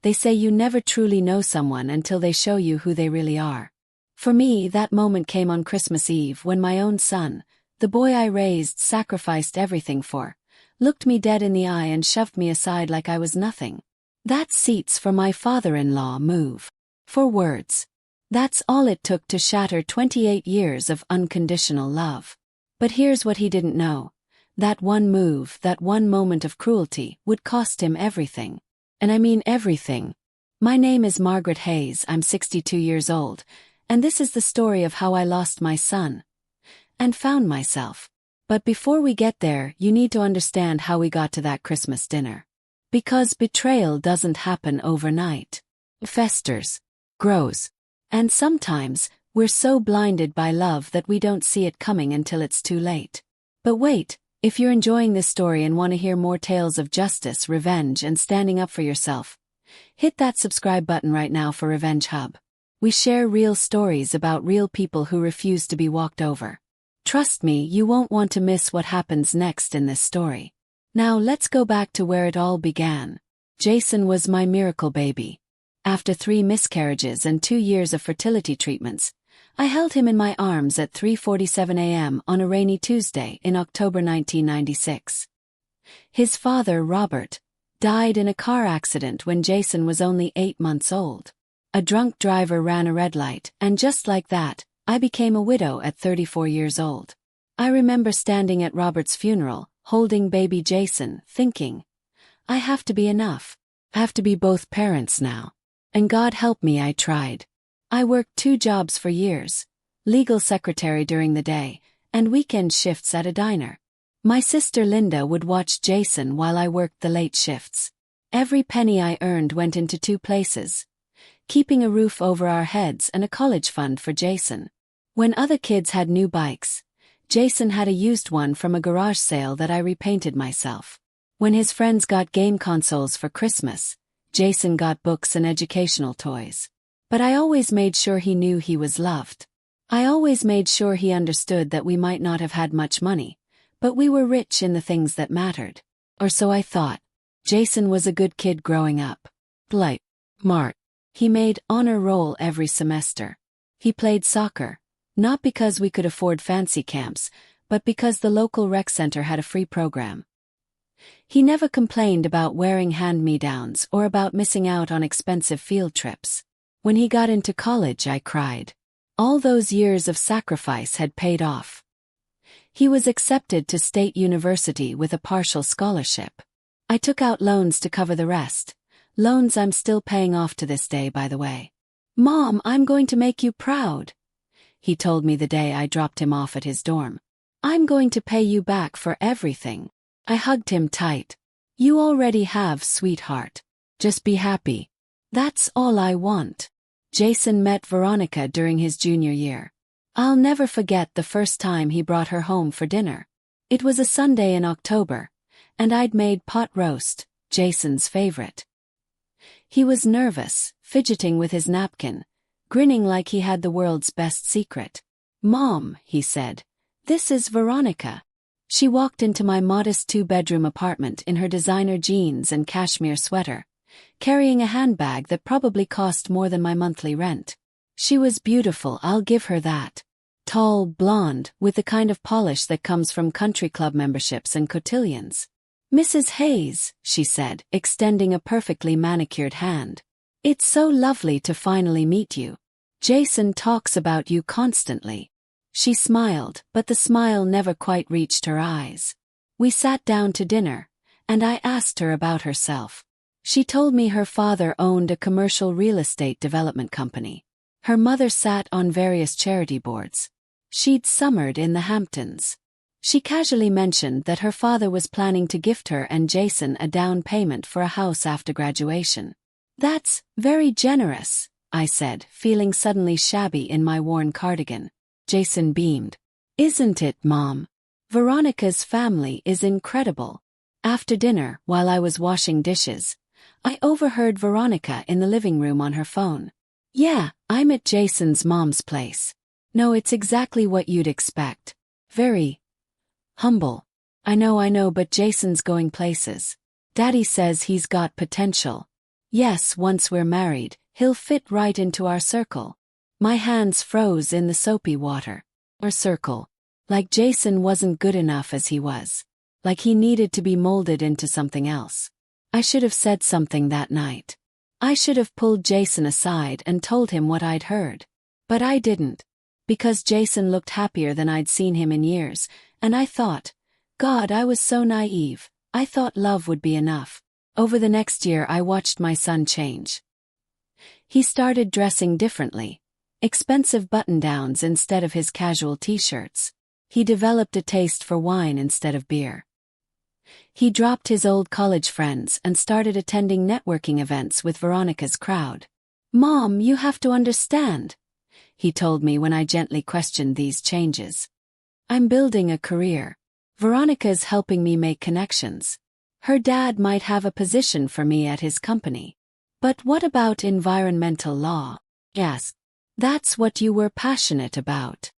They say you never truly know someone until they show you who they really are. For me, that moment came on Christmas Eve when my own son, the boy I raised, sacrificed everything for, looked me dead in the eye and shoved me aside like I was nothing. That seats for my father-in-law move. For words. That's all it took to shatter 28 years of unconditional love. But here's what he didn't know. That one move, that one moment of cruelty, would cost him everything. And I mean everything. My name is Margaret Hayes, I'm 62 years old, and this is the story of how I lost my son. And found myself. But before we get there, you need to understand how we got to that Christmas dinner. Because betrayal doesn't happen overnight. It festers. Grows. And sometimes, we're so blinded by love that we don't see it coming until it's too late. But wait, if you're enjoying this story and want to hear more tales of justice, revenge, and standing up for yourself, hit that subscribe button right now for Revenge Hub. We share real stories about real people who refuse to be walked over. Trust me, you won't want to miss what happens next in this story. Now let's go back to where it all began. Jason was my miracle baby. After 3 miscarriages and 2 years of fertility treatments, I held him in my arms at 3:47 a.m. on a rainy Tuesday in October 1996. His father, Robert, died in a car accident when Jason was only 8 months old. A drunk driver ran a red light, and just like that, I became a widow at 34 years old. I remember standing at Robert's funeral, holding baby Jason, thinking, I have to be enough. I have to be both parents now. And God help me, I tried. I worked 2 jobs for years, legal secretary during the day, and weekend shifts at a diner. My sister Linda would watch Jason while I worked the late shifts. Every penny I earned went into 2 places, keeping a roof over our heads and a college fund for Jason. When other kids had new bikes, Jason had a used one from a garage sale that I repainted myself. When his friends got game consoles for Christmas, Jason got books and educational toys. But I always made sure he knew he was loved. I always made sure he understood that we might not have had much money, but we were rich in the things that mattered. Or so I thought. Jason was a good kid growing up. Blight. Mart. He made honor roll every semester. He played soccer, not because we could afford fancy camps, but because the local rec center had a free program. He never complained about wearing hand-me-downs or about missing out on expensive field trips. When he got into college, I cried. All those years of sacrifice had paid off. He was accepted to State University with a partial scholarship. I took out loans to cover the rest. Loans I'm still paying off to this day, by the way. Mom, I'm going to make you proud, he told me the day I dropped him off at his dorm. I'm going to pay you back for everything. I hugged him tight. You already have, sweetheart. Just be happy. That's all I want. Jason met Veronica during his junior year. I'll never forget the first time he brought her home for dinner. It was a Sunday in October, and I'd made pot roast, Jason's favorite. He was nervous, fidgeting with his napkin, grinning like he had the world's best secret. Mom, he said, this is Veronica. She walked into my modest 2-bedroom apartment in her designer jeans and cashmere sweater, carrying a handbag that probably cost more than my monthly rent. She was beautiful, I'll give her that. Tall, blonde, with the kind of polish that comes from country club memberships and cotillions. Mrs. Hayes, she said, extending a perfectly manicured hand. It's so lovely to finally meet you. Jason talks about you constantly. She smiled, but the smile never quite reached her eyes. We sat down to dinner, and I asked her about herself. She told me her father owned a commercial real estate development company. Her mother sat on various charity boards. She'd summered in the Hamptons. She casually mentioned that her father was planning to gift her and Jason a down payment for a house after graduation. That's very generous, I said, feeling suddenly shabby in my worn cardigan. Jason beamed. Isn't it, Mom? Veronica's family is incredible. After dinner, while I was washing dishes, I overheard Veronica in the living room on her phone. Yeah, I'm at Jason's mom's place. No, it's exactly what you'd expect. Very humble. I know, but Jason's going places. Daddy says he's got potential. Yes, once we're married, he'll fit right into our circle. My hands froze in the soapy water. Our circle. Like Jason wasn't good enough as he was. Like he needed to be molded into something else. I should have said something that night. I should have pulled Jason aside and told him what I'd heard. But I didn't. Because Jason looked happier than I'd seen him in years, and I thought, God, I was so naive. I thought love would be enough. Over the next year I watched my son change. He started dressing differently. Expensive button-downs instead of his casual t-shirts. He developed a taste for wine instead of beer. He dropped his old college friends and started attending networking events with Veronica's crowd. Mom, you have to understand, he told me when I gently questioned these changes. I'm building a career. Veronica's helping me make connections. Her dad might have a position for me at his company. But what about environmental law? Yes. That's what you were passionate about.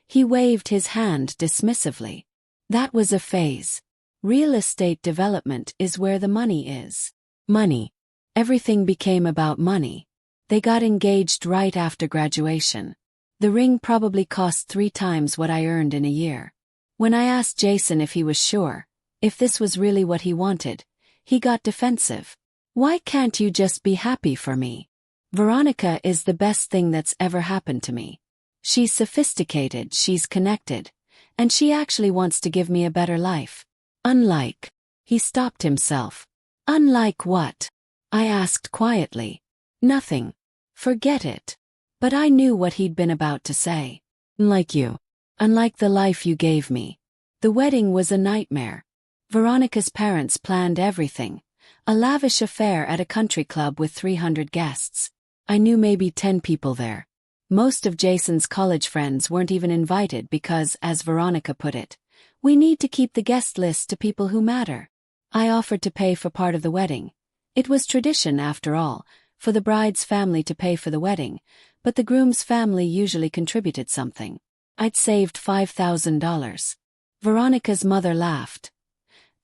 He waved his hand dismissively. That was a phase. Real estate development is where the money is. Money. Everything became about money. They got engaged right after graduation. The ring probably cost 3 times what I earned in a year. When I asked Jason if he was sure, if this was really what he wanted, he got defensive. Why can't you just be happy for me? Veronica is the best thing that's ever happened to me. She's sophisticated, she's connected, and she actually wants to give me a better life. Unlike. He stopped himself. Unlike what? I asked quietly. Nothing. Forget it. But I knew what he'd been about to say. Unlike you. Unlike the life you gave me. The wedding was a nightmare. Veronica's parents planned everything. A lavish affair at a country club with 300 guests. I knew maybe 10 people there. Most of Jason's college friends weren't even invited because, as Veronica put it, we need to keep the guest list to people who matter. I offered to pay for part of the wedding. It was tradition, after all, for the bride's family to pay for the wedding, but the groom's family usually contributed something. I'd saved $5,000. Veronica's mother laughed.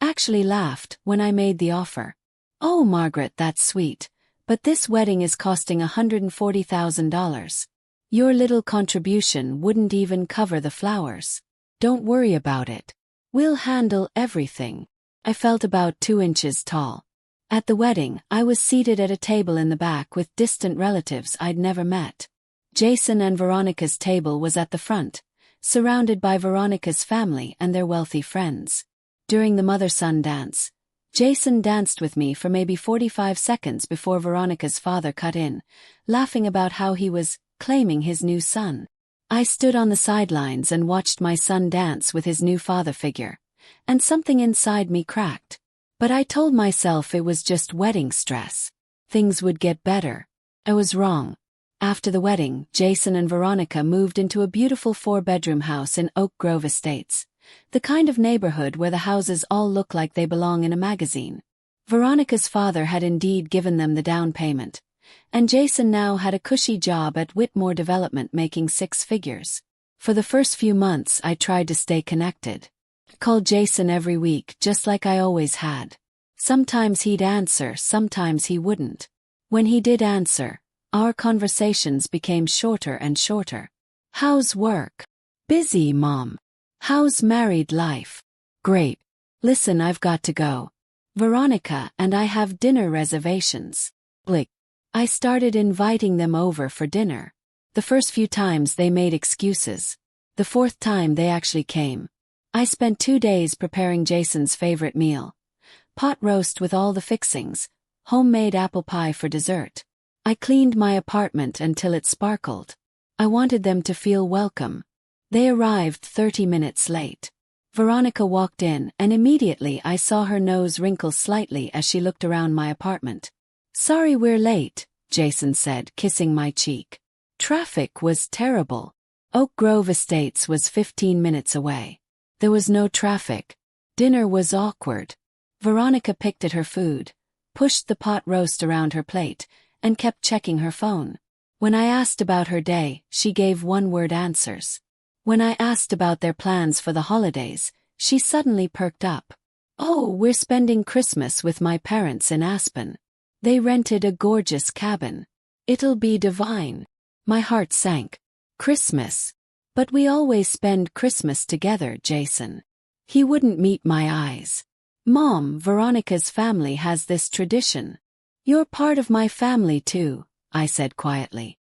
Actually laughed when I made the offer. Oh, Margaret, that's sweet. But this wedding is costing $140,000. Your little contribution wouldn't even cover the flowers. Don't worry about it. We'll handle everything. I felt about 2 inches tall. At the wedding, I was seated at a table in the back with distant relatives I'd never met. Jason and Veronica's table was at the front, surrounded by Veronica's family and their wealthy friends. During the mother-son dance, Jason danced with me for maybe 45 seconds before Veronica's father cut in, laughing about how he was claiming his new son. I stood on the sidelines and watched my son dance with his new father figure, and something inside me cracked. But I told myself it was just wedding stress. Things would get better. I was wrong. After the wedding, Jason and Veronica moved into a beautiful 4-bedroom house in Oak Grove Estates. The kind of neighborhood where the houses all look like they belong in a magazine. Veronica's father had indeed given them the down payment, and Jason now had a cushy job at Whitmore Development making 6 figures. For the first few months I tried to stay connected. I called Jason every week just like I always had. Sometimes he'd answer, sometimes he wouldn't. When he did answer, our conversations became shorter and shorter. How's work? Busy, Mom. How's married life? Great. Listen, I've got to go. Veronica and I have dinner reservations. Blick. I started inviting them over for dinner. The first few times they made excuses. The 4th time they actually came. I spent 2 days preparing Jason's favorite meal. Pot roast with all the fixings, homemade apple pie for dessert. I cleaned my apartment until it sparkled. I wanted them to feel welcome. They arrived 30 minutes late. Veronica walked in and immediately I saw her nose wrinkle slightly as she looked around my apartment. Sorry we're late, Jason said, kissing my cheek. Traffic was terrible. Oak Grove Estates was 15 minutes away. There was no traffic. Dinner was awkward. Veronica picked at her food, pushed the pot roast around her plate, and kept checking her phone. When I asked about her day, she gave one-word answers. When I asked about their plans for the holidays, she suddenly perked up. Oh, we're spending Christmas with my parents in Aspen. They rented a gorgeous cabin. It'll be divine. My heart sank. Christmas. But we always spend Christmas together, Jason. He wouldn't meet my eyes. Mom, Veronica's family has this tradition. You're part of my family too, I said quietly.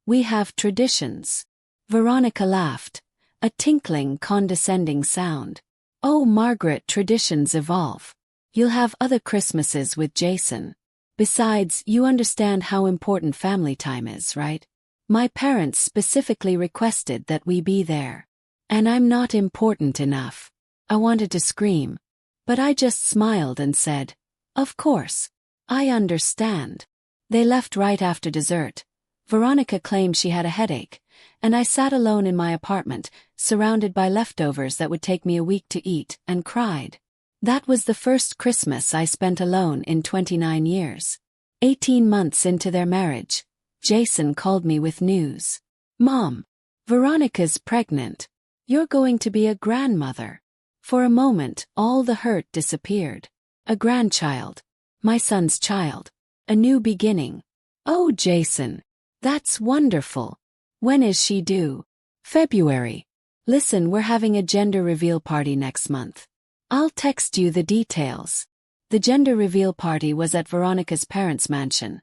We have traditions. Veronica laughed. A tinkling, condescending sound. Oh, Margaret, traditions evolve. You'll have other Christmases with Jason. Besides, you understand how important family time is, right? My parents specifically requested that we be there. And I'm not important enough. I wanted to scream. But I just smiled and said, of course. I understand. They left right after dessert. Veronica claimed she had a headache, and I sat alone in my apartment, surrounded by leftovers that would take me a week to eat, and cried. That was the first Christmas I spent alone in 29 years. 18 months into their marriage, Jason called me with news. Mom, Veronica's pregnant. You're going to be a grandmother. For a moment, all the hurt disappeared. A grandchild. My son's child. A new beginning. Oh, Jason. That's wonderful. When is she due? February. Listen, we're having a gender reveal party next month. I'll text you the details. The gender reveal party was at Veronica's parents' mansion.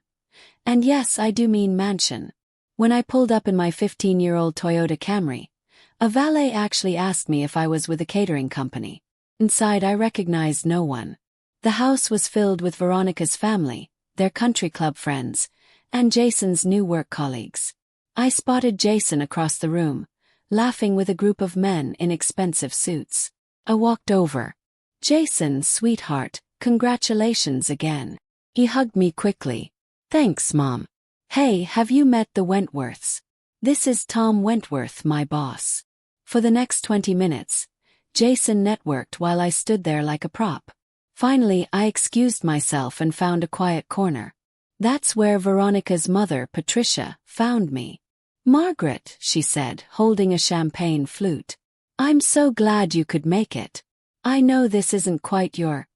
And yes, I do mean mansion. When I pulled up in my 15-year-old Toyota Camry, a valet actually asked me if I was with a catering company. Inside, I recognized no one. The house was filled with Veronica's family, their country club friends, and Jason's new work colleagues. I spotted Jason across the room, laughing with a group of men in expensive suits. I walked over. Jason, sweetheart, congratulations again. He hugged me quickly. Thanks, Mom. Hey, have you met the Wentworths? This is Tom Wentworth, my boss. For the next 20 minutes, Jason networked while I stood there like a prop. Finally, I excused myself and found a quiet corner. That's where Veronica's mother, Patricia, found me. Margaret, she said, holding a champagne flute. I'm so glad you could make it. I know this isn't quite your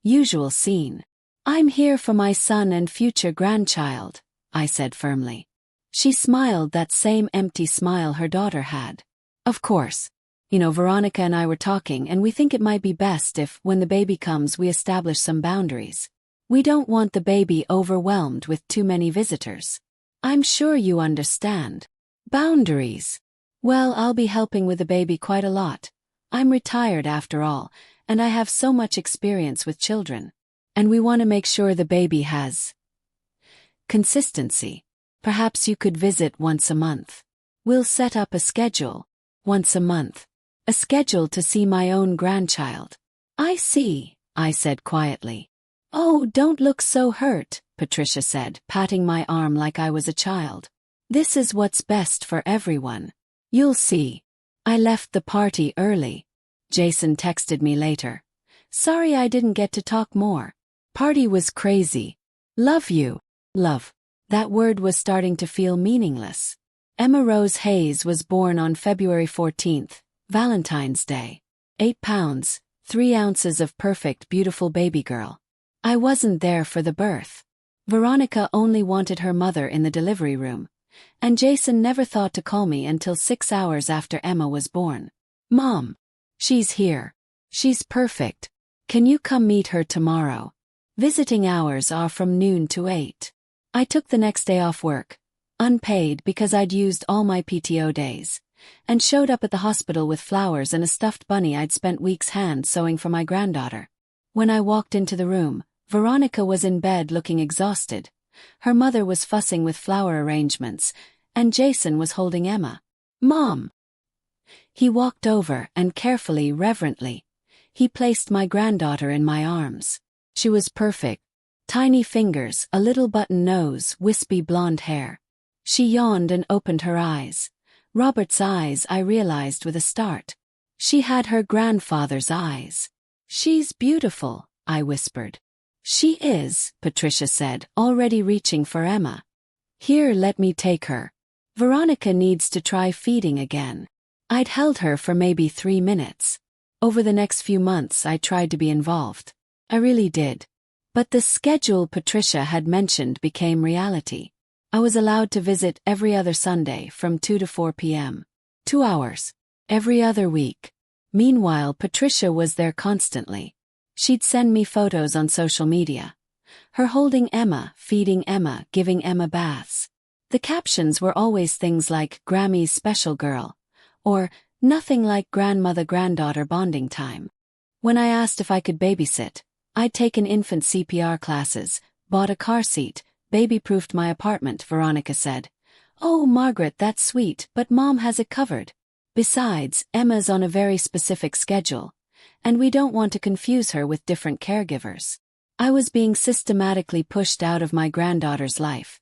usual scene. I'm here for my son and future grandchild, I said firmly. She smiled that same empty smile her daughter had. Of course. Veronica and I were talking, and we think it might be best if, when the baby comes, we establish some boundaries. We don't want the baby overwhelmed with too many visitors. I'm sure you understand. Boundaries. Well, I'll be helping with the baby quite a lot. I'm retired after all, and I have so much experience with children. And we want to make sure the baby has consistency. Perhaps you could visit once a month. We'll set up a schedule. Once a month. A schedule to see my own grandchild. I see, I said quietly. Oh, don't look so hurt, Patricia said, patting my arm like I was a child. This is what's best for everyone. You'll see. I left the party early. Jason texted me later. Sorry I didn't get to talk more. Party was crazy. Love you. Love. That word was starting to feel meaningless. Emma Rose Hayes was born on February 14th, Valentine's Day. 8 pounds, 3 ounces of perfect, beautiful baby girl. I wasn't there for the birth. Veronica only wanted her mother in the delivery room, and Jason never thought to call me until 6 hours after Emma was born. Mom. She's here. She's perfect. Can you come meet her tomorrow? Visiting hours are from noon to 8. I took the next day off work, unpaid because I'd used all my PTO days, and showed up at the hospital with flowers and a stuffed bunny I'd spent weeks hand sewing for my granddaughter. When I walked into the room, Veronica was in bed looking exhausted. Her mother was fussing with flower arrangements, and Jason was holding Emma. Mom! He walked over and carefully, reverently, he placed my granddaughter in my arms. She was perfect. Tiny fingers, a little button nose, wispy blonde hair. She yawned and opened her eyes. Robert's eyes, I realized with a start. She had her grandfather's eyes. She's beautiful, I whispered. She is, Patricia said, already reaching for Emma. Here, let me take her. Veronica needs to try feeding again. I'd held her for maybe 3 minutes. Over the next few months I tried to be involved. I really did. But the schedule Patricia had mentioned became reality. I was allowed to visit every other Sunday from 2 to 4 p.m. 2 hours. Every other week. Meanwhile, Patricia was there constantly. She'd send me photos on social media. Her holding Emma, feeding Emma, giving Emma baths. The captions were always things like Grammy's special girl, or nothing like grandmother-granddaughter bonding time. When I asked if I could babysit, I'd taken infant CPR classes, bought a car seat, baby-proofed my apartment, Veronica said. Oh, Margaret, that's sweet, but Mom has it covered. Besides, Emma's on a very specific schedule, and we don't want to confuse her with different caregivers. I was being systematically pushed out of my granddaughter's life,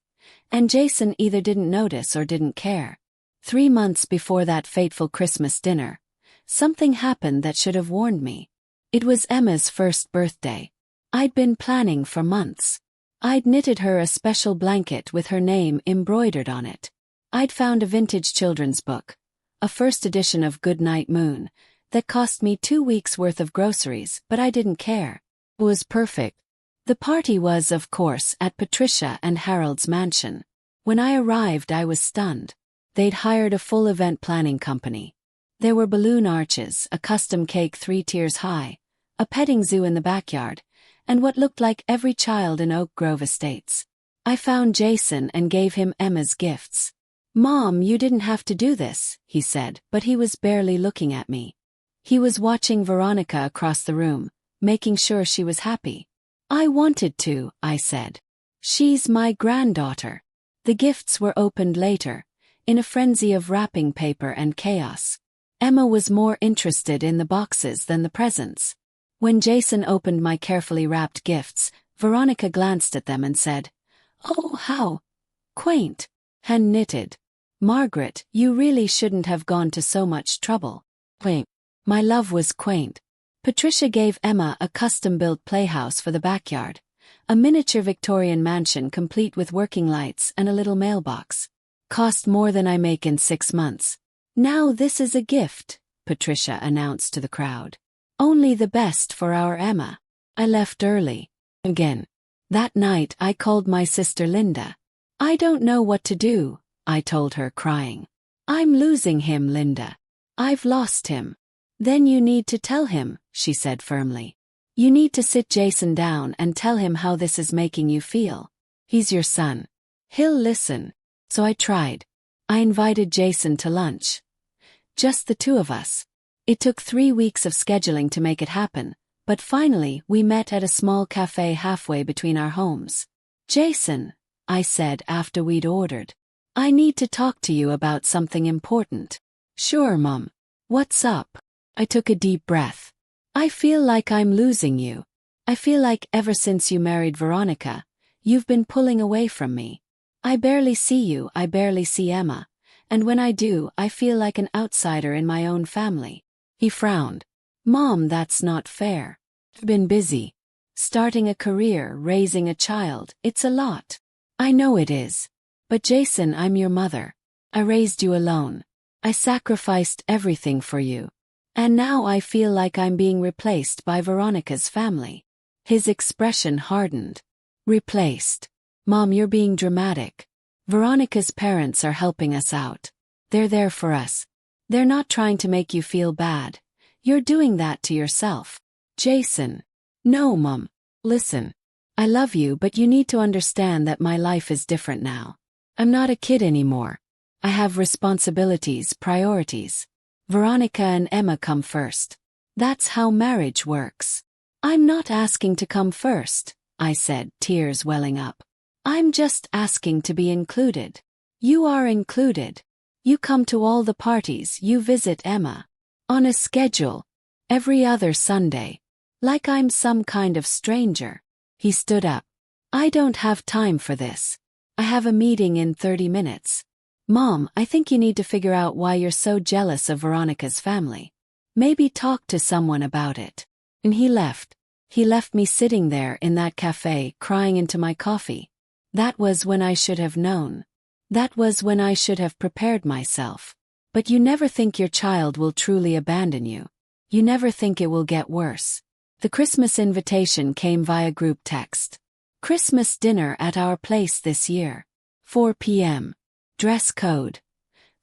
and Jason either didn't notice or didn't care. 3 months before that fateful Christmas dinner, something happened that should have warned me. It was Emma's first birthday. I'd been planning for months. I'd knitted her a special blanket with her name embroidered on it. I'd found a vintage children's book, a first edition of Goodnight Moon, that cost me 2 weeks' worth of groceries, but I didn't care. It was perfect. The party was, of course, at Patricia and Harold's mansion. When I arrived, I was stunned. They'd hired a full event planning company. There were balloon arches, a custom cake 3 tiers high, a petting zoo in the backyard, and what looked like every child in Oak Grove Estates. I found Jason and gave him Emma's gifts. Mom, you didn't have to do this, he said, but he was barely looking at me. He was watching Veronica across the room, making sure she was happy. I wanted to, I said. She's my granddaughter. The gifts were opened later, in a frenzy of wrapping paper and chaos. Emma was more interested in the boxes than the presents. When Jason opened my carefully wrapped gifts, Veronica glanced at them and said, "Oh, how quaint," and knitted. "Margaret, you really shouldn't have gone to so much trouble." Quaint. My love was quaint. Patricia gave Emma a custom-built playhouse for the backyard, a miniature Victorian mansion complete with working lights and a little mailbox. Cost more than I make in 6 months. "Now this is a gift," Patricia announced to the crowd. "Only the best for our Emma." I left early. Again. That night I called my sister Linda. "I don't know what to do," I told her, crying. "I'm losing him, Linda. I've lost him." "Then you need to tell him," she said firmly. "You need to sit Jason down and tell him how this is making you feel. He's your son. He'll listen." So I tried. I invited Jason to lunch. Just the 2 of us. It took 3 weeks of scheduling to make it happen, but finally we met at a small cafe halfway between our homes. "Jason," I said after we'd ordered, "I need to talk to you about something important." "Sure, Mom. What's up?" I took a deep breath. "I feel like I'm losing you. I feel like ever since you married Veronica, you've been pulling away from me. I barely see you, I barely see Emma, and when I do, I feel like an outsider in my own family." He frowned. "Mom, that's not fair. I've been busy. Starting a career, raising a child, it's a lot." "I know it is. But Jason, I'm your mother. I raised you alone. I sacrificed everything for you. And now I feel like I'm being replaced by Veronica's family." His expression hardened. "Replaced? Mom, you're being dramatic. Veronica's parents are helping us out. They're there for us. They're not trying to make you feel bad. You're doing that to yourself." "Jason." "No, Mom. Listen. I love you, but you need to understand that my life is different now. I'm not a kid anymore. I have responsibilities, priorities. Veronica and Emma come first. That's how marriage works." "I'm not asking to come first," I said, tears welling up. "I'm just asking to be included." "You are included. You come to all the parties, you visit Emma. On a schedule. Every other Sunday. Like I'm some kind of stranger." He stood up. "I don't have time for this. I have a meeting in 30 minutes. Mom, I think you need to figure out why you're so jealous of Veronica's family. Maybe talk to someone about it." And he left. He left me sitting there in that cafe, crying into my coffee. That was when I should have known. That was when I should have prepared myself. But you never think your child will truly abandon you. You never think it will get worse. The Christmas invitation came via group text. Christmas dinner at our place this year. 4 p.m. Dress code.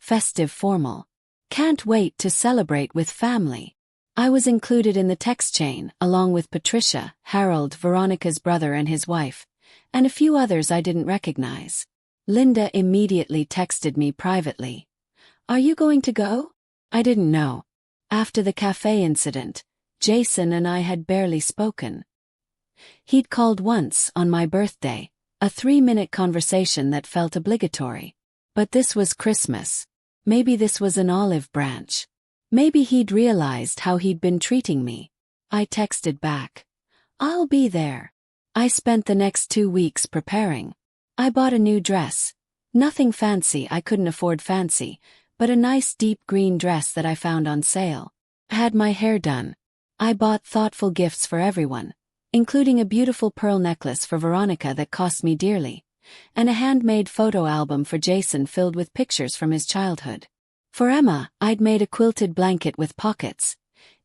Festive formal. Can't wait to celebrate with family. I was included in the text chain, along with Patricia, Harold, Veronica's brother and his wife, and a few others I didn't recognize. Linda immediately texted me privately. Are you going to go? I didn't know. After the cafe incident, Jason and I had barely spoken. He'd called once on my birthday, a 3-minute conversation that felt obligatory. But this was Christmas. Maybe this was an olive branch. Maybe he'd realized how he'd been treating me. I texted back. I'll be there. I spent the next 2 weeks preparing. I bought a new dress. Nothing fancy, I couldn't afford fancy, but a nice deep green dress that I found on sale. I had my hair done. I bought thoughtful gifts for everyone, including a beautiful pearl necklace for Veronica that cost me dearly, and a handmade photo album for Jason filled with pictures from his childhood. For Emma, I'd made a quilted blanket with pockets,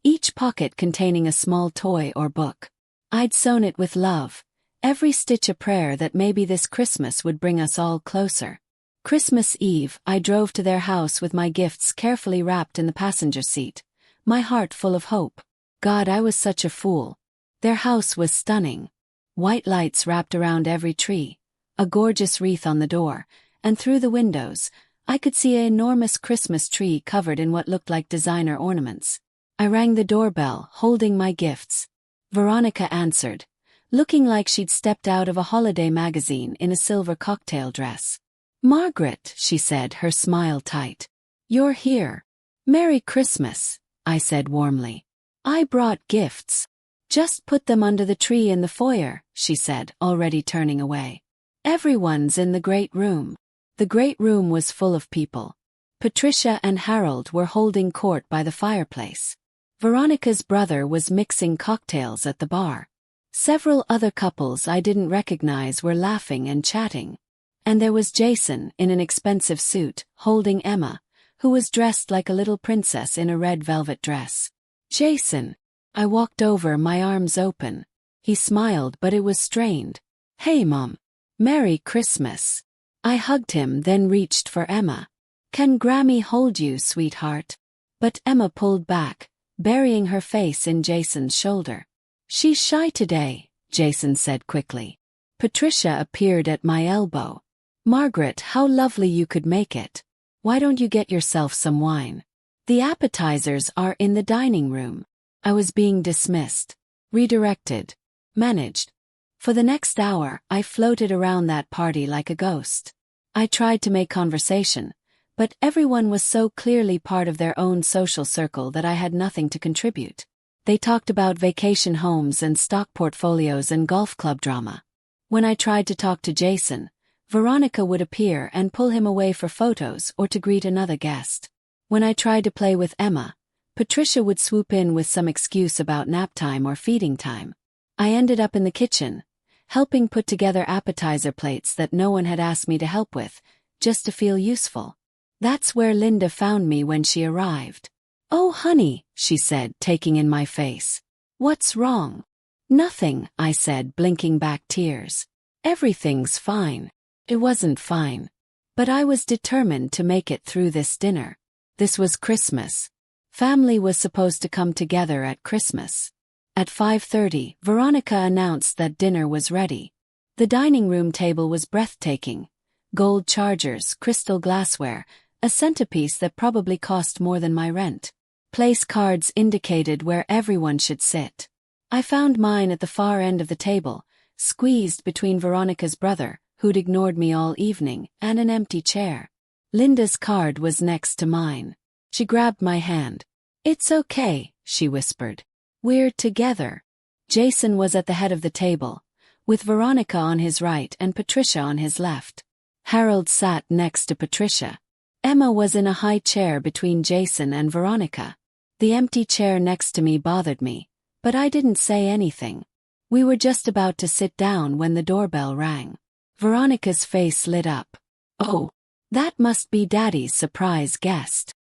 each pocket containing a small toy or book. I'd sewn it with love, every stitch a prayer that maybe this Christmas would bring us all closer. Christmas Eve, I drove to their house with my gifts carefully wrapped in the passenger seat, my heart full of hope. God, I was such a fool. Their house was stunning. White lights wrapped around every tree, a gorgeous wreath on the door, and through the windows, I could see an enormous Christmas tree covered in what looked like designer ornaments. I rang the doorbell, holding my gifts. Veronica answered, looking like she'd stepped out of a holiday magazine in a silver cocktail dress. Margaret, she said, her smile tight. You're here. Merry Christmas, I said warmly. I brought gifts. Just put them under the tree in the foyer, she said, already turning away. Everyone's in the great room. The great room was full of people. Patricia and Harold were holding court by the fireplace. Veronica's brother was mixing cocktails at the bar. Several other couples I didn't recognize were laughing and chatting. And there was Jason in an expensive suit, holding Emma, who was dressed like a little princess in a red velvet dress. Jason. I walked over, my arms open. He smiled, but it was strained. Hey, Mom. Merry Christmas. I hugged him, then reached for Emma. Can Grammy hold you, sweetheart? But Emma pulled back, burying her face in Jason's shoulder. She's shy today, Jason said quickly. Patricia appeared at my elbow. Margaret, how lovely you could make it. Why don't you get yourself some wine? The appetizers are in the dining room. I was being dismissed, redirected, managed. For the next hour, I floated around that party like a ghost. I tried to make conversation, but everyone was so clearly part of their own social circle that I had nothing to contribute. They talked about vacation homes and stock portfolios and golf club drama. When I tried to talk to Jason, Veronica would appear and pull him away for photos or to greet another guest. When I tried to play with Emma, Patricia would swoop in with some excuse about nap time or feeding time. I ended up in the kitchen, helping put together appetizer plates that no one had asked me to help with, just to feel useful. That's where Linda found me when she arrived. Oh, honey, she said, taking in my face. What's wrong? Nothing, I said, blinking back tears. Everything's fine. It wasn't fine. But I was determined to make it through this dinner. This was Christmas. Family was supposed to come together at Christmas. At 5:30, Veronica announced that dinner was ready. The dining room table was breathtaking. Gold chargers, crystal glassware, a centerpiece that probably cost more than my rent. Place cards indicated where everyone should sit. I found mine at the far end of the table, squeezed between Veronica's brother, who'd ignored me all evening, and an empty chair. Linda's card was next to mine. She grabbed my hand. It's okay, she whispered. We're together. Jason was at the head of the table, with Veronica on his right and Patricia on his left. Harold sat next to Patricia. Emma was in a high chair between Jason and Veronica. The empty chair next to me bothered me, but I didn't say anything. We were just about to sit down when the doorbell rang. Veronica's face lit up. Oh, that must be Daddy's surprise guest.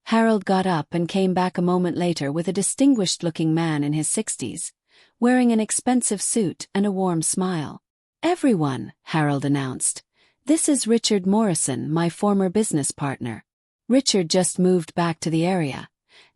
Harold got up and came back a moment later with a distinguished-looking man in his 60s, wearing an expensive suit and a warm smile. "Everyone," Harold announced. "This is Richard Morrison, my former business partner." Richard just moved back to the area,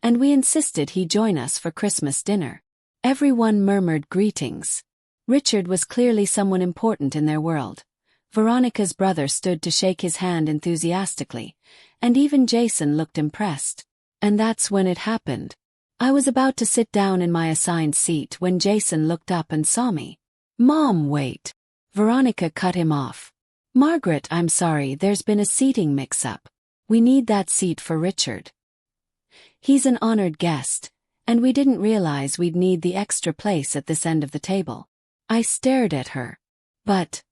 and we insisted he join us for Christmas dinner. Everyone murmured greetings. Richard was clearly someone important in their world. Veronica's brother stood to shake his hand enthusiastically, and even Jason looked impressed. And that's when it happened. I was about to sit down in my assigned seat when Jason looked up and saw me. "Mom, wait." Veronica cut him off. "Margaret, I'm sorry, there's been a seating mix-up. We need that seat for Richard. He's an honored guest, and we didn't realize we'd need the extra place at this end of the table." I stared at her. "But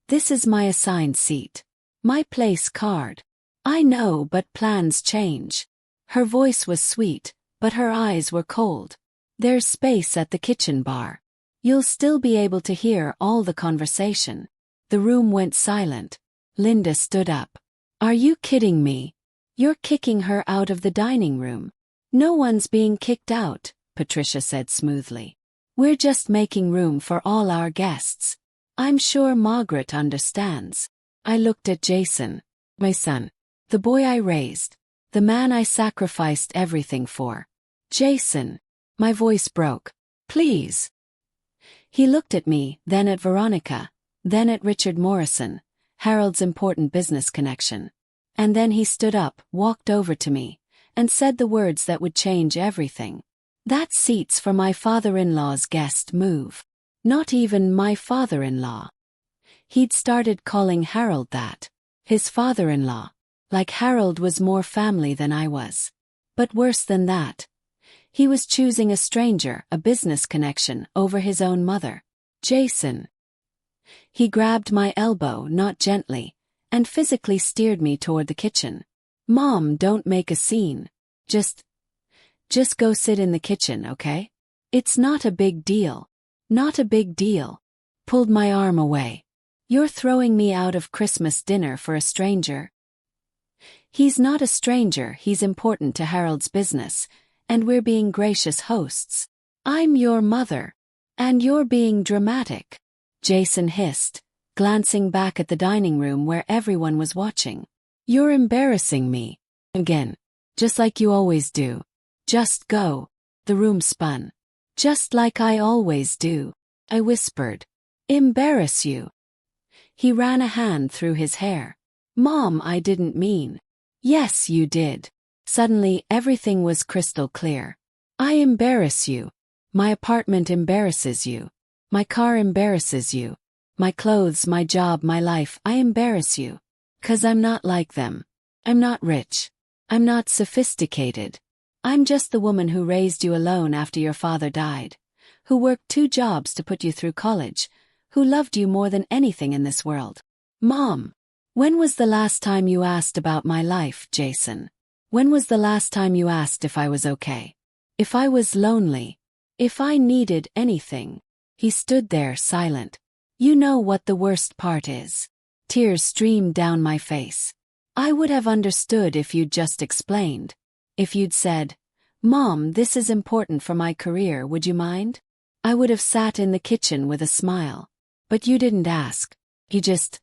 this is my assigned seat. My place card." "I know, but plans change." Her voice was sweet, but her eyes were cold. "There's space at the kitchen bar. You'll still be able to hear all the conversation." The room went silent. Linda stood up. "Are you kidding me? You're kicking her out of the dining room." "No one's being kicked out," Patricia said smoothly. "We're just making room for all our guests. I'm sure Margaret understands." I looked at Jason. My son. The boy I raised. The man I sacrificed everything for. "Jason." My voice broke. "Please." He looked at me, then at Veronica, then at Richard Morrison, Harold's important business connection. And then he stood up, walked over to me, and said the words that would change everything. "That seat's for my father-in-law's guest move." Not even my father-in-law. He'd started calling Harold that. His father-in-law. Like Harold was more family than I was. But worse than that. He was choosing a stranger, a business connection, over his own mother. "Jason." He grabbed my elbow, not gently, and physically steered me toward the kitchen. "Mom, don't make a scene. Just go sit in the kitchen, okay? It's not a big deal." "Not a big deal." Pulled my arm away. "You're throwing me out of Christmas dinner for a stranger." "He's not a stranger, he's important to Harold's business, and we're being gracious hosts." "I'm your mother. And you're being dramatic," Jason hissed, glancing back at the dining room where everyone was watching. "You're embarrassing me. Again. Just like you always do. Just go." The room spun. "Just like I always do," I whispered. "Embarrass you." He ran a hand through his hair. "Mom, I didn't mean." "Yes, you did." Suddenly, everything was crystal clear. "I embarrass you. My apartment embarrasses you. My car embarrasses you. My clothes, my job, my life, I embarrass you. 'Cause I'm not like them. I'm not rich. I'm not sophisticated. I'm just the woman who raised you alone after your father died, who worked 2 jobs to put you through college, who loved you more than anything in this world." "Mom, when was the last time you asked about my life, Jason? When was the last time you asked if I was okay? If I was lonely? If I needed anything?" He stood there silent. "You know what the worst part is?" Tears streamed down my face. "I would have understood if you'd just explained. If you'd said, 'Mom, this is important for my career, would you mind?' I would have sat in the kitchen with a smile. But you didn't ask. You just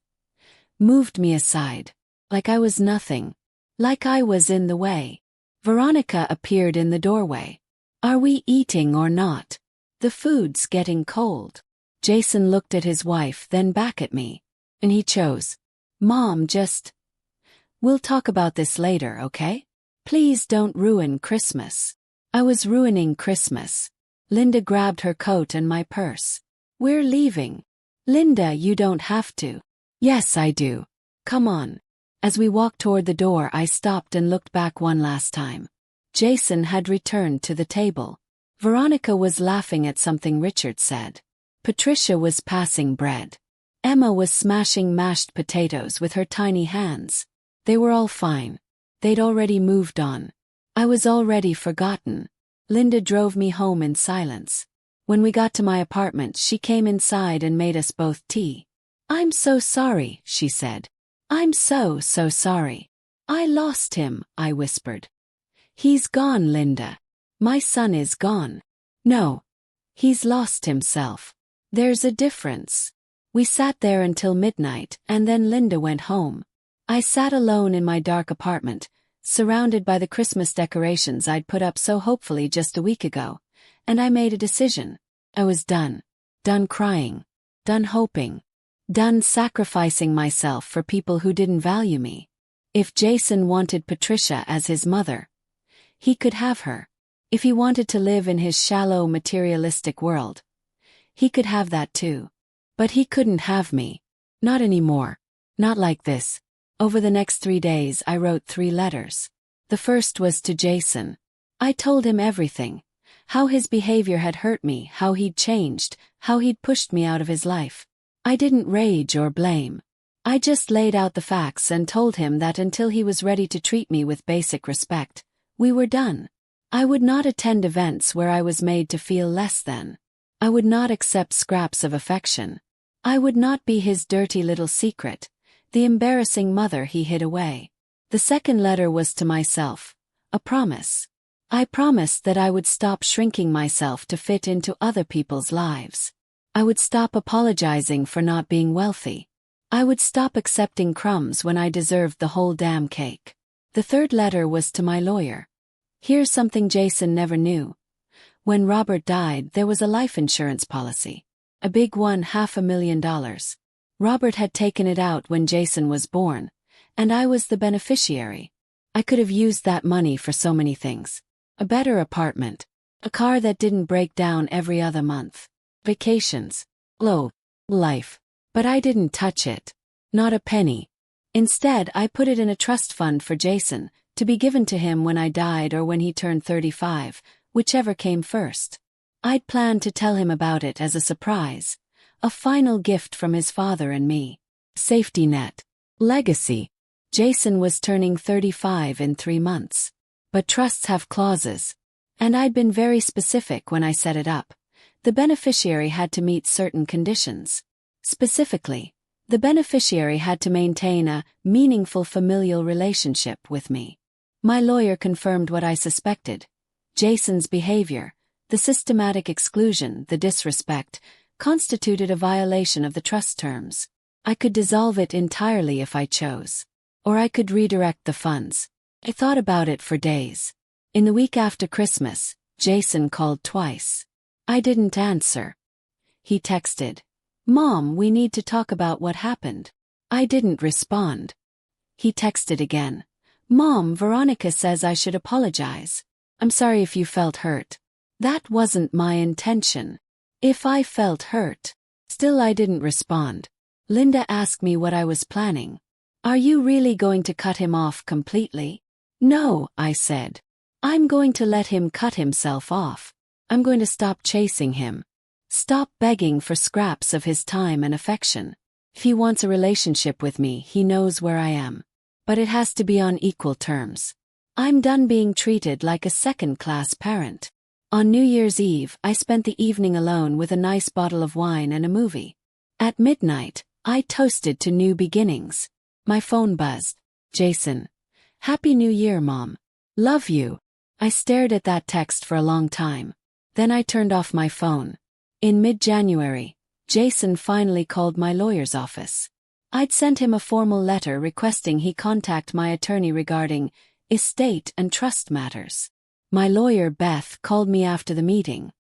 moved me aside. Like I was nothing. Like I was in the way." Veronica appeared in the doorway. "Are we eating or not? The food's getting cold." Jason looked at his wife, then back at me. And he chose. "Mom, we'll talk about this later, okay? Please don't ruin Christmas." I was ruining Christmas. Linda grabbed her coat and my purse. "We're leaving." "Linda, you don't have to." "Yes, I do. Come on." As we walked toward the door, I stopped and looked back one last time. Jason had returned to the table. Veronica was laughing at something Richard said. Patricia was passing bread. Emma was smashing mashed potatoes with her tiny hands. They were all fine. They'd already moved on. I was already forgotten. Linda drove me home in silence. When we got to my apartment, she came inside and made us both tea. "I'm so sorry," she said. "I'm so sorry. I lost him," I whispered. "He's gone, Linda. My son is gone." "No. He's lost himself. There's a difference. We sat there until midnight, and then Linda went home. I sat alone in my dark apartment, surrounded by the Christmas decorations I'd put up so hopefully just a week ago, and I made a decision. I was done. Done crying. Done hoping. Done sacrificing myself for people who didn't value me. If Jason wanted Patricia as his mother, he could have her. If he wanted to live in his shallow materialistic world, he could have that too. But he couldn't have me. Not anymore. Not like this. Over the next 3 days I wrote 3 letters. The first was to Jason. I told him everything. How his behavior had hurt me, how he'd changed, how he'd pushed me out of his life. I didn't rage or blame. I just laid out the facts and told him that until he was ready to treat me with basic respect, we were done. I would not attend events where I was made to feel less than. I would not accept scraps of affection. I would not be his dirty little secret, the embarrassing mother he hid away. The second letter was to myself. A promise. I promised that I would stop shrinking myself to fit into other people's lives. I would stop apologizing for not being wealthy. I would stop accepting crumbs when I deserved the whole damn cake. The third letter was to my lawyer. Here's something Jason never knew. When Robert died, there was a life insurance policy. A big one, $500,000. Robert had taken it out when Jason was born, and I was the beneficiary. I could have used that money for so many things. A better apartment. A car that didn't break down every other month. Vacations. Life. But I didn't touch it. Not a penny. Instead, I put it in a trust fund for Jason, to be given to him when I died or when he turned 35, whichever came first. I'd planned to tell him about it as a surprise. A final gift from his father and me. Safety net. Legacy. Jason was turning 35 in 3 months. But trusts have clauses. And I'd been very specific when I set it up. The beneficiary had to meet certain conditions. Specifically, the beneficiary had to maintain a meaningful familial relationship with me. My lawyer confirmed what I suspected. Jason's behavior, the systematic exclusion, the disrespect, constituted a violation of the trust terms. I could dissolve it entirely if I chose. Or I could redirect the funds. I thought about it for days. In the week after Christmas, Jason called twice. I didn't answer. He texted, "Mom, we need to talk about what happened." I didn't respond. He texted again. "Mom, Veronica says I should apologize. I'm sorry if you felt hurt. That wasn't my intention. If I felt hurt." Still I didn't respond. Linda asked me what I was planning. "Are you really going to cut him off completely?" "No," I said. "I'm going to let him cut himself off. I'm going to stop chasing him. Stop begging for scraps of his time and affection. If he wants a relationship with me, he knows where I am. But it has to be on equal terms. I'm done being treated like a second-class parent." On New Year's Eve, I spent the evening alone with a nice bottle of wine and a movie. At midnight, I toasted to new beginnings. My phone buzzed. "Jason. Happy New Year, Mom. Love you." I stared at that text for a long time. Then I turned off my phone. In mid-January, Jason finally called my lawyer's office. I'd sent him a formal letter requesting he contact my attorney regarding estate and trust matters. My lawyer, Beth, called me after the meeting.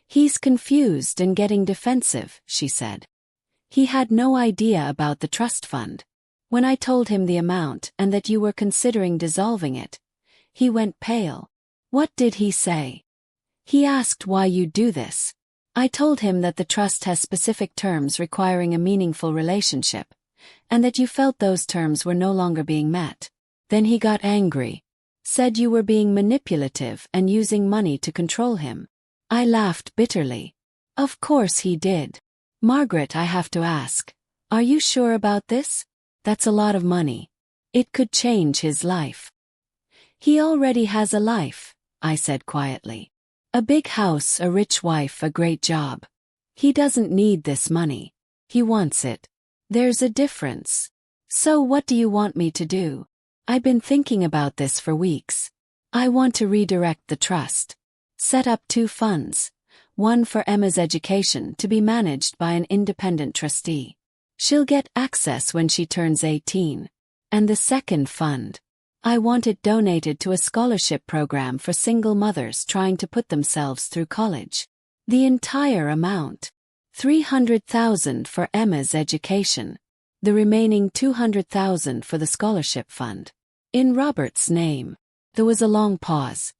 "He's confused and getting defensive," she said. "He had no idea about the trust fund. When I told him the amount and that you were considering dissolving it, he went pale." "What did he say?" "He asked why you'd do this. I told him that the trust has specific terms requiring a meaningful relationship, and that you felt those terms were no longer being met. Then he got angry. Said you were being manipulative and using money to control him." I laughed bitterly. "Of course he did. Margaret, I have to ask, are you sure about this? That's a lot of money. It could change his life." "He already has a life," I said quietly. "A big house, a rich wife, a great job. He doesn't need this money. He wants it. There's a difference. So what do you want me to do?" "I've been thinking about this for weeks. I want to redirect the trust. Set up 2 funds. One for Emma's education to be managed by an independent trustee. She'll get access when she turns 18. And the second fund, I want it donated to a scholarship program for single mothers trying to put themselves through college. The entire amount. $300,000 for Emma's education. The remaining $200,000 for the scholarship fund. In Robert's name. There was a long pause.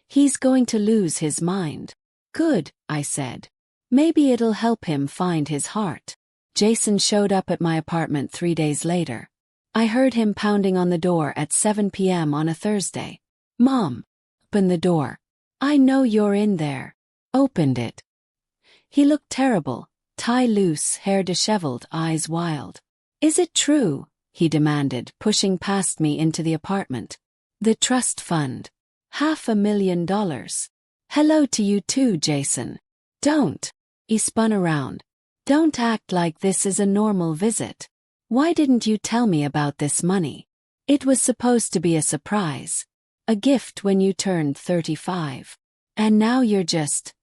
He's going to lose his mind. Good, I said. Maybe it'll help him find his heart. Jason showed up at my apartment 3 days later. I heard him pounding on the door at 7 p.m. on a Thursday. Mom, open the door. I know you're in there. Opened it. He looked terrible, tie loose, hair disheveled, eyes wild. Is it true? He demanded, pushing past me into the apartment. The trust fund. $500,000. Hello to you too, Jason. Don't. He spun around. Don't act like this is a normal visit. Why didn't you tell me about this money? It was supposed to be a surprise. A gift when you turned 35. And now you're just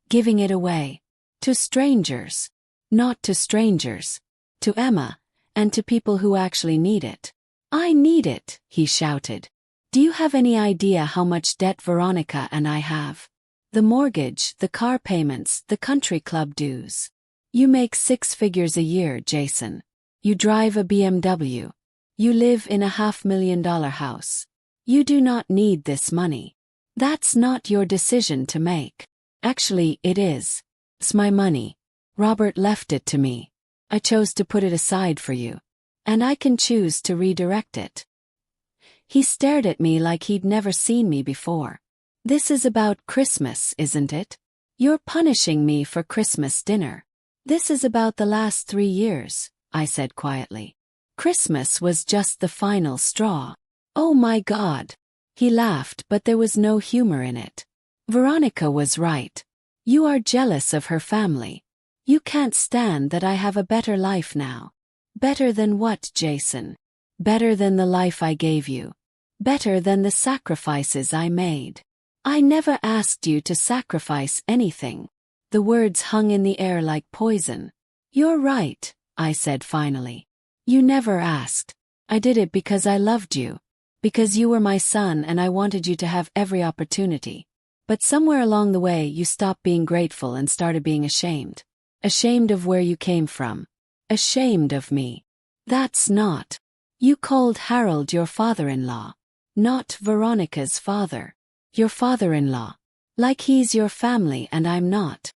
giving it away. To strangers. Not to strangers. To Emma, and to people who actually need it. I need it, he shouted. Do you have any idea how much debt Veronica and I have? The mortgage, the car payments, the country club dues. You make 6 figures a year, Jason. You drive a BMW. You live in a $500,000 house. You do not need this money. That's not your decision to make. Actually, it is. It's my money. Robert left it to me. I chose to put it aside for you. And I can choose to redirect it. He stared at me like he'd never seen me before. This is about Christmas, isn't it? You're punishing me for Christmas dinner. This is about the last 3 years, I said quietly. Christmas was just the final straw. Oh my God. He laughed, but there was no humor in it. Veronica was right. You are jealous of her family. You can't stand that I have a better life now. Better than what, Jason? Better than the life I gave you. Better than the sacrifices I made. I never asked you to sacrifice anything. The words hung in the air like poison. You're right, I said finally. You never asked. I did it because I loved you. Because you were my son and I wanted you to have every opportunity. But somewhere along the way you stopped being grateful and started being ashamed. Ashamed of where you came from. Ashamed of me. That's not. You called Harold your father-in-law. Not Veronica's father. Your father-in-law. Like he's your family and I'm not.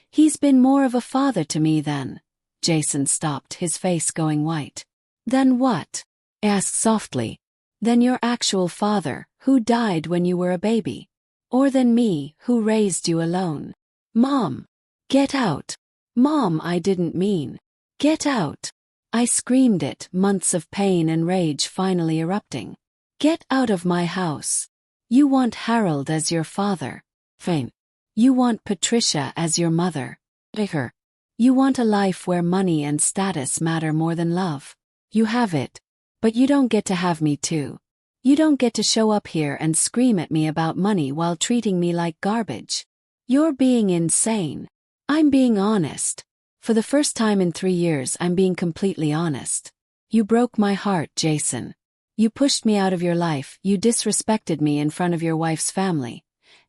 He's been more of a father to me than. Jason stopped, his face going white. Then what? Asked softly. Than your actual father, who died when you were a baby. Or than me, who raised you alone. Mom! Get out! Mom, I didn't mean. Get out! I screamed it, months of pain and rage finally erupting. Get out of my house. You want Harold as your father. Fine. You want Patricia as your mother. Her. You want a life where money and status matter more than love. You have it. But you don't get to have me too. You don't get to show up here and scream at me about money while treating me like garbage. You're being insane. I'm being honest. For the first time in 3 years, I'm being completely honest. You broke my heart, Jason. You pushed me out of your life, you disrespected me in front of your wife's family.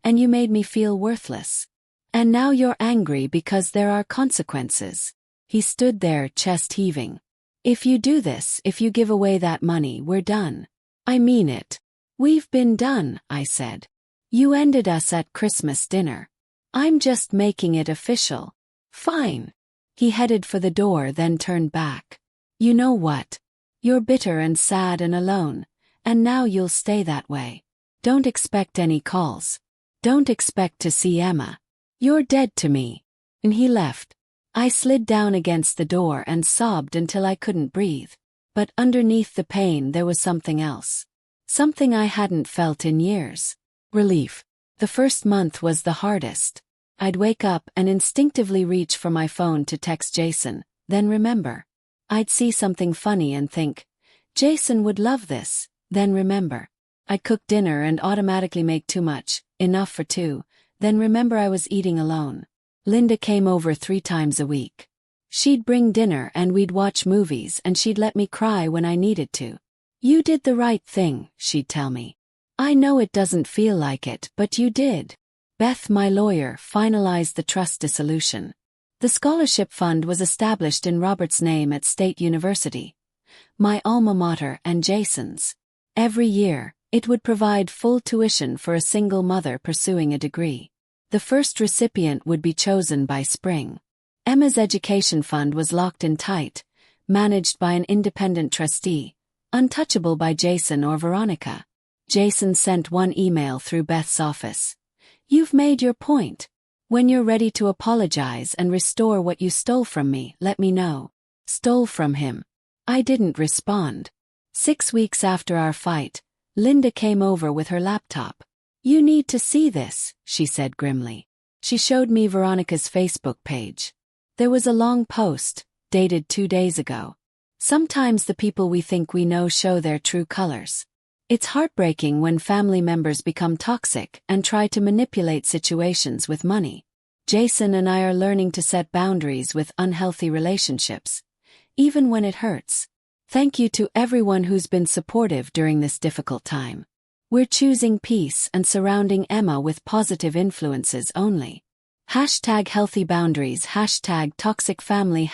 And you made me feel worthless. And now you're angry because there are consequences. He stood there, chest heaving. If you do this, if you give away that money, we're done. I mean it. We've been done, I said. You ended us at Christmas dinner. I'm just making it official. Fine. He headed for the door, then turned back. You know what? You're bitter and sad and alone, and now you'll stay that way. Don't expect any calls. Don't expect to see Emma. You're dead to me. And he left. I slid down against the door and sobbed until I couldn't breathe. But underneath the pain there was something else. Something I hadn't felt in years. Relief. The first month was the hardest. I'd wake up and instinctively reach for my phone to text Jason, then remember. I'd see something funny and think, Jason would love this, then remember. I'd cook dinner and automatically make too much, enough for 2, Then remember I was eating alone. Linda came over 3 times a week. She'd bring dinner and we'd watch movies and she'd let me cry when I needed to. You did the right thing, she'd tell me. I know it doesn't feel like it, but you did. Beth, my lawyer, finalized the trust dissolution. The scholarship fund was established in Robert's name at State University, my alma mater and Jason's. Every year, it would provide full tuition for a single mother pursuing a degree. The first recipient would be chosen by spring. Emma's education fund was locked in tight, managed by an independent trustee, untouchable by Jason or Veronica. Jason sent one email through Beth's office. You've made your point. When you're ready to apologize and restore what you stole from me, let me know. Stole from him. I didn't respond. 6 weeks after our fight, Linda came over with her laptop. You need to see this, she said grimly. She showed me Veronica's Facebook page. There was a long post, dated 2 days ago. Sometimes the people we think we know show their true colors. It's heartbreaking when family members become toxic and try to manipulate situations with money. Jason and I are learning to set boundaries with unhealthy relationships, even when it hurts. Thank you to everyone who's been supportive during this difficult time. We're choosing peace and surrounding Emma with positive influences only. #healthy boundaries, #toxic family,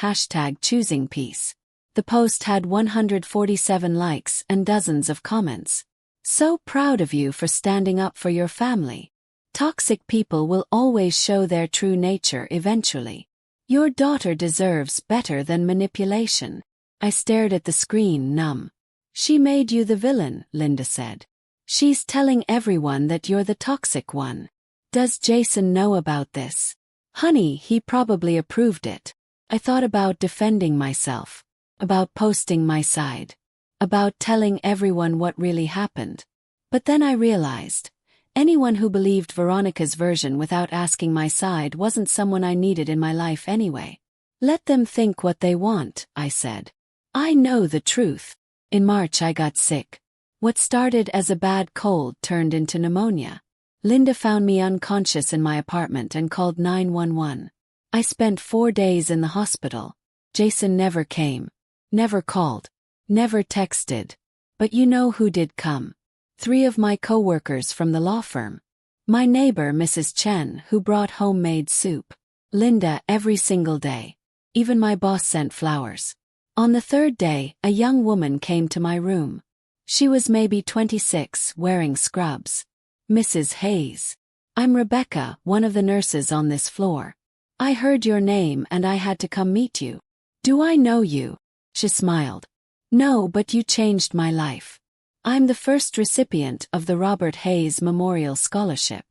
#choosing peace. The post had 147 likes and dozens of comments. So proud of you for standing up for your family. Toxic people will always show their true nature eventually. Your daughter deserves better than manipulation. I stared at the screen, numb. She made you the villain, Linda said. She's telling everyone that you're the toxic one. Does Jason know about this? Honey, he probably approved it. I thought about defending myself, about posting my side, about telling everyone what really happened. But then I realized, anyone who believed Veronica's version without asking my side wasn't someone I needed in my life anyway. Let them think what they want, I said. I know the truth. In March I got sick. What started as a bad cold turned into pneumonia. Linda found me unconscious in my apartment and called 911. I spent 4 days in the hospital. Jason never came, never called, never texted. But you know who did come. 3 of my co-workers from the law firm. My neighbor, Mrs. Chen, who brought homemade soup. Linda every single day. Even my boss sent flowers. On the 3rd day, a young woman came to my room. She was maybe 26, wearing scrubs. Mrs. Hayes. I'm Rebecca, one of the nurses on this floor. I heard your name and I had to come meet you. Do I know you? She smiled. No, but you changed my life. I'm the first recipient of the Robert Hayes Memorial Scholarship.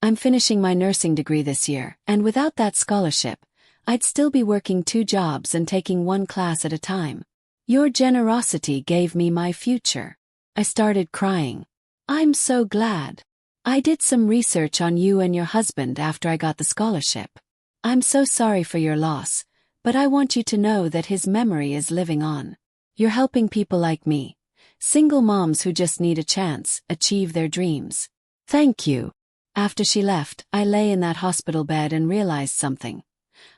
I'm finishing my nursing degree this year, and without that scholarship, I'd still be working 2 jobs and taking 1 class at a time. Your generosity gave me my future. I started crying. I'm so glad. I did some research on you and your husband after I got the scholarship. I'm so sorry for your loss, but I want you to know that his memory is living on. You're helping people like me, single moms who just need a chance, achieve their dreams. Thank you. After she left, I lay in that hospital bed and realized something.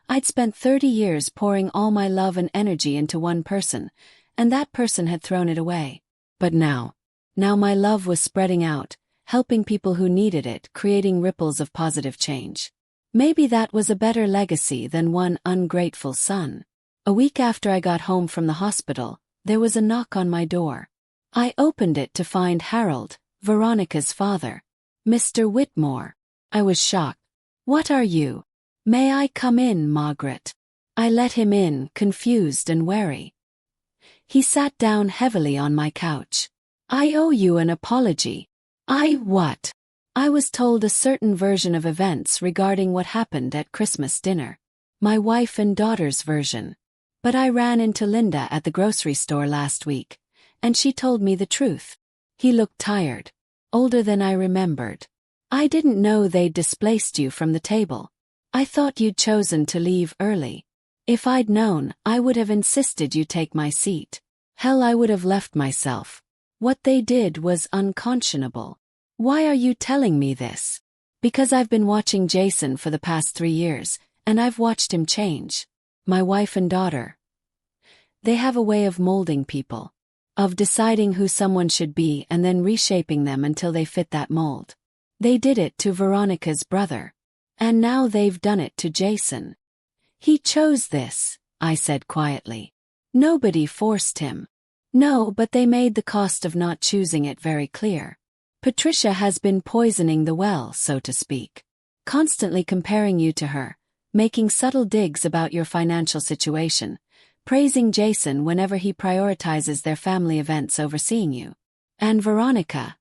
I'd spent 30 years pouring all my love and energy into one person, and that person had thrown it away. But now my love was spreading out, helping people who needed it, creating ripples of positive change. Maybe that was a better legacy than one ungrateful son. A week after I got home from the hospital, there was a knock on my door. I opened it to find Harold, Veronica's father. Mr. Whitmore. I was shocked. What are you? May I come in, Margaret? I let him in, confused and wary. He sat down heavily on my couch. I owe you an apology. What? I was told a certain version of events regarding what happened at Christmas dinner. My wife and daughter's version. But I ran into Linda at the grocery store last week, and she told me the truth. He looked tired. Older than I remembered. I didn't know they'd displaced you from the table. I thought you'd chosen to leave early. If I'd known, I would have insisted you take my seat. Hell, I would have left myself. What they did was unconscionable. Why are you telling me this? Because I've been watching Jason for the past 3 years, and I've watched him change. My wife and daughter. They have a way of molding people. Of deciding who someone should be and then reshaping them until they fit that mold. They did it to Veronica's brother. And now they've done it to Jason. He chose this, I said quietly. Nobody forced him. No, but they made the cost of not choosing it very clear. Patricia has been poisoning the well, so to speak. Constantly comparing you to her, making subtle digs about your financial situation, praising Jason whenever he prioritizes their family events over seeing you. And Veronica.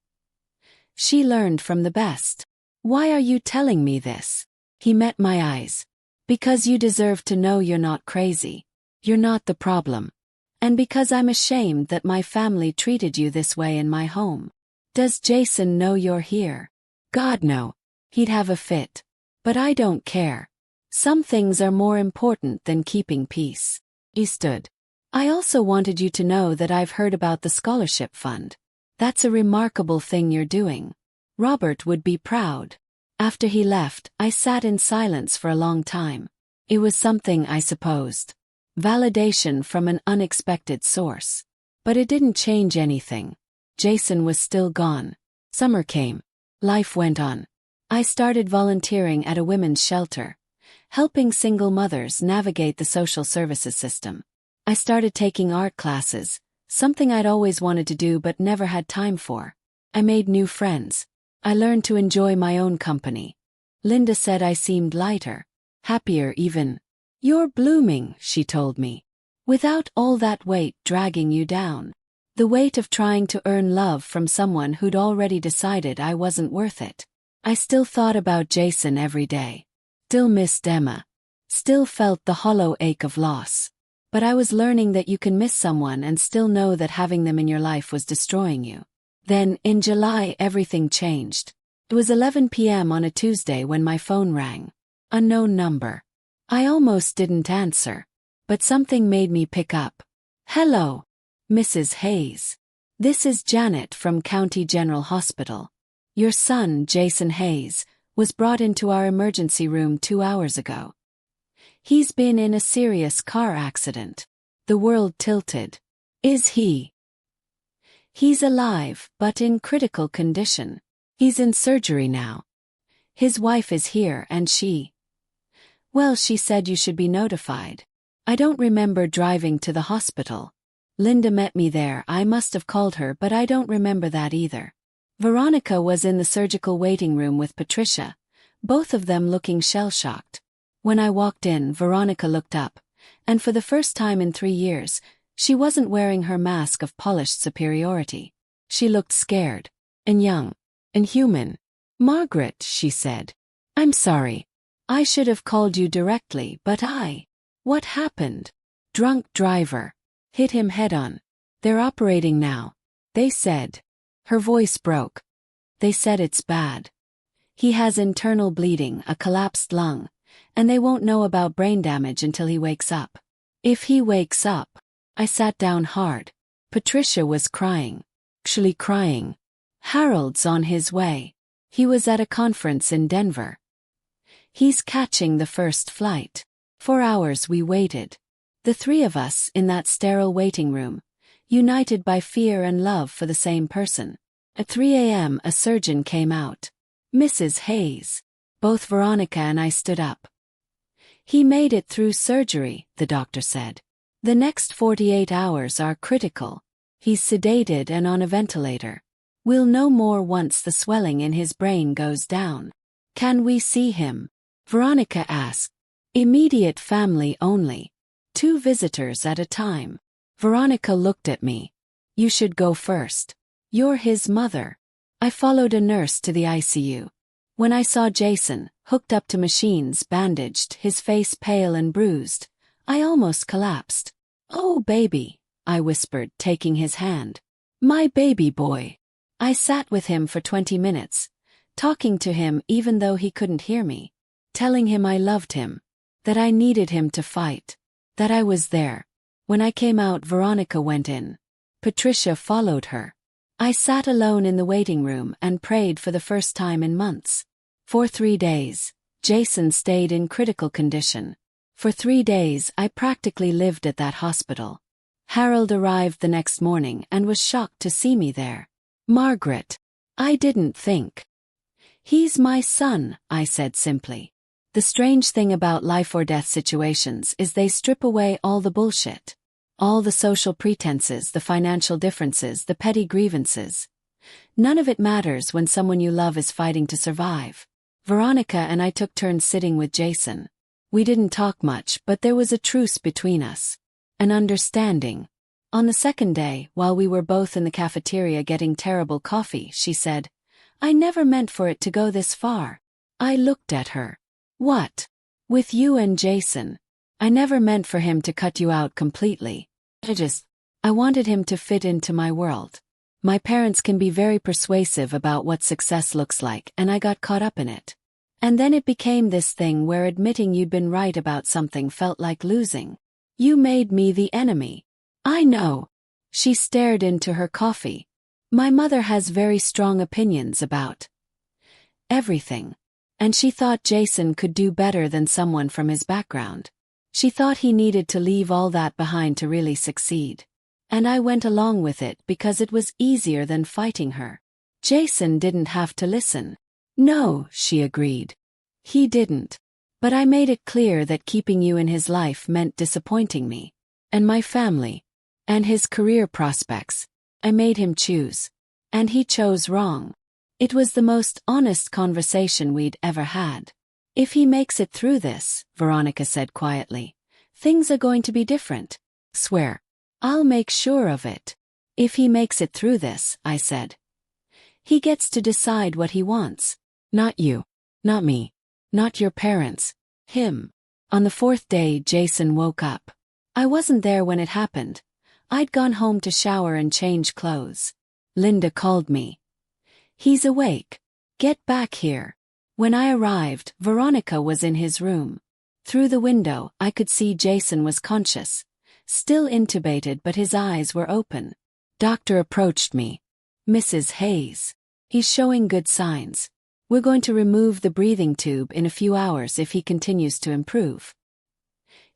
She learned from the best. Why are you telling me this? He met my eyes. Because you deserve to know you're not crazy. You're not the problem. And because I'm ashamed that my family treated you this way in my home. Does Jason know you're here? God no. He'd have a fit. But I don't care. Some things are more important than keeping peace. He stood. I also wanted you to know that I've heard about the scholarship fund. That's a remarkable thing you're doing. Robert would be proud. After he left, I sat in silence for a long time. It was something I supposed. Validation from an unexpected source. But it didn't change anything. Jason was still gone. Summer came. Life went on. I started volunteering at a women's shelter, helping single mothers navigate the social services system. I started taking art classes, something I'd always wanted to do but never had time for. I made new friends. I learned to enjoy my own company. Linda said I seemed lighter, happier even. You're blooming, she told me. Without all that weight dragging you down. The weight of trying to earn love from someone who'd already decided I wasn't worth it. I still thought about Jason every day. Still missed Emma. Still felt the hollow ache of loss. But I was learning that you can miss someone and still know that having them in your life was destroying you. Then, in July, everything changed. It was 11 p.m. on a Tuesday when my phone rang. Unknown number. I almost didn't answer. But something made me pick up. Hello, Mrs. Hayes. This is Janet from County General Hospital. Your son, Jason Hayes, was brought into our emergency room 2 hours ago. He's been in a serious car accident. The world tilted. Is he? He's alive, but in critical condition. He's in surgery now. His wife is here and she... Well, she said you should be notified. I don't remember driving to the hospital. Linda met me there. I must have called her, but I don't remember that either. Veronica was in the surgical waiting room with Patricia, both of them looking shell-shocked. When I walked in, Veronica looked up, and for the first time in 3 years, she wasn't wearing her mask of polished superiority. She looked scared, and young, and human. Margaret, she said. I'm sorry. I should have called you directly, but What happened? Drunk driver. Hit him head-on. They're operating now. They said. Her voice broke. They said it's bad. He has internal bleeding, a collapsed lung, and they won't know about brain damage until he wakes up. If he wakes up. I sat down hard. Patricia was crying. Actually crying. Harold's on his way. He was at a conference in Denver. He's catching the first flight. 4 hours we waited. The 3 of us in that sterile waiting room, united by fear and love for the same person. At 3 a.m. a surgeon came out. Mrs. Hayes. Both Veronica and I stood up. He made it through surgery, the doctor said. The next 48 hours are critical. He's sedated and on a ventilator. We'll know more once the swelling in his brain goes down. Can we see him? Veronica asked. Immediate family only. 2 visitors at a time. Veronica looked at me. You should go first. You're his mother. I followed a nurse to the ICU. When I saw Jason, hooked up to machines, bandaged, his face pale and bruised, I almost collapsed. Oh, baby, I whispered, taking his hand. My baby boy. I sat with him for 20 minutes, talking to him even though he couldn't hear me, telling him I loved him, that I needed him to fight, that I was there. When I came out, Veronica went in. Patricia followed her. I sat alone in the waiting room and prayed for the first time in months. For 3 days, Jason stayed in critical condition. For 3 days I practically lived at that hospital. Harold arrived the next morning and was shocked to see me there. Margaret. I didn't think. He's my son, I said simply. The strange thing about life or death situations is they strip away all the bullshit. All the social pretenses, the financial differences, the petty grievances. None of it matters when someone you love is fighting to survive. Veronica and I took turns sitting with Jason. We didn't talk much, but there was a truce between us. An understanding. On the second day, while we were both in the cafeteria getting terrible coffee, she said, "I never meant for it to go this far." I looked at her. "What? With you and Jason? I never meant for him to cut you out completely. I wanted him to fit into my world. My parents can be very persuasive about what success looks like, and I got caught up in it. And then it became this thing where admitting you'd been right about something felt like losing. You made me the enemy." "I know." She stared into her coffee. "My mother has very strong opinions about everything. And she thought Jason could do better than someone from his background. She thought he needed to leave all that behind to really succeed. And I went along with it because it was easier than fighting her. Jason didn't have to listen." "No," she agreed. "He didn't. But I made it clear that keeping you in his life meant disappointing me. And my family. And his career prospects. I made him choose. And he chose wrong. It was the most honest conversation we'd ever had. If he makes it through this," Veronica said quietly, "things are going to be different. Swear. I'll make sure of it." "If he makes it through this," I said, "he gets to decide what he wants. Not you. Not me. Not your parents. Him." On the fourth day, Jason woke up. I wasn't there when it happened. I'd gone home to shower and change clothes. Linda called me. "He's awake. Get back here." When I arrived, Veronica was in his room. Through the window, I could see Jason was conscious. Still intubated, but his eyes were open. Doctor approached me. "Mrs. Hayes. He's showing good signs. We're going to remove the breathing tube in a few hours if he continues to improve.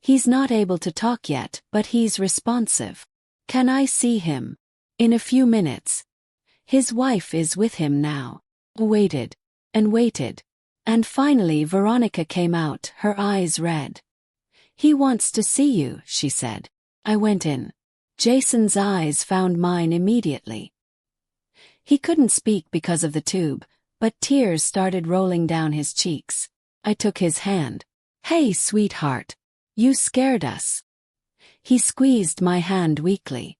He's not able to talk yet, but he's responsive. Can I see him?" "In a few minutes." His wife is with him now. Waited. And waited. And finally Veronica came out, her eyes red. "He wants to see you," she said. I went in. Jason's eyes found mine immediately. He couldn't speak because of the tube, but tears started rolling down his cheeks. I took his hand. "Hey, sweetheart. You scared us." He squeezed my hand weakly.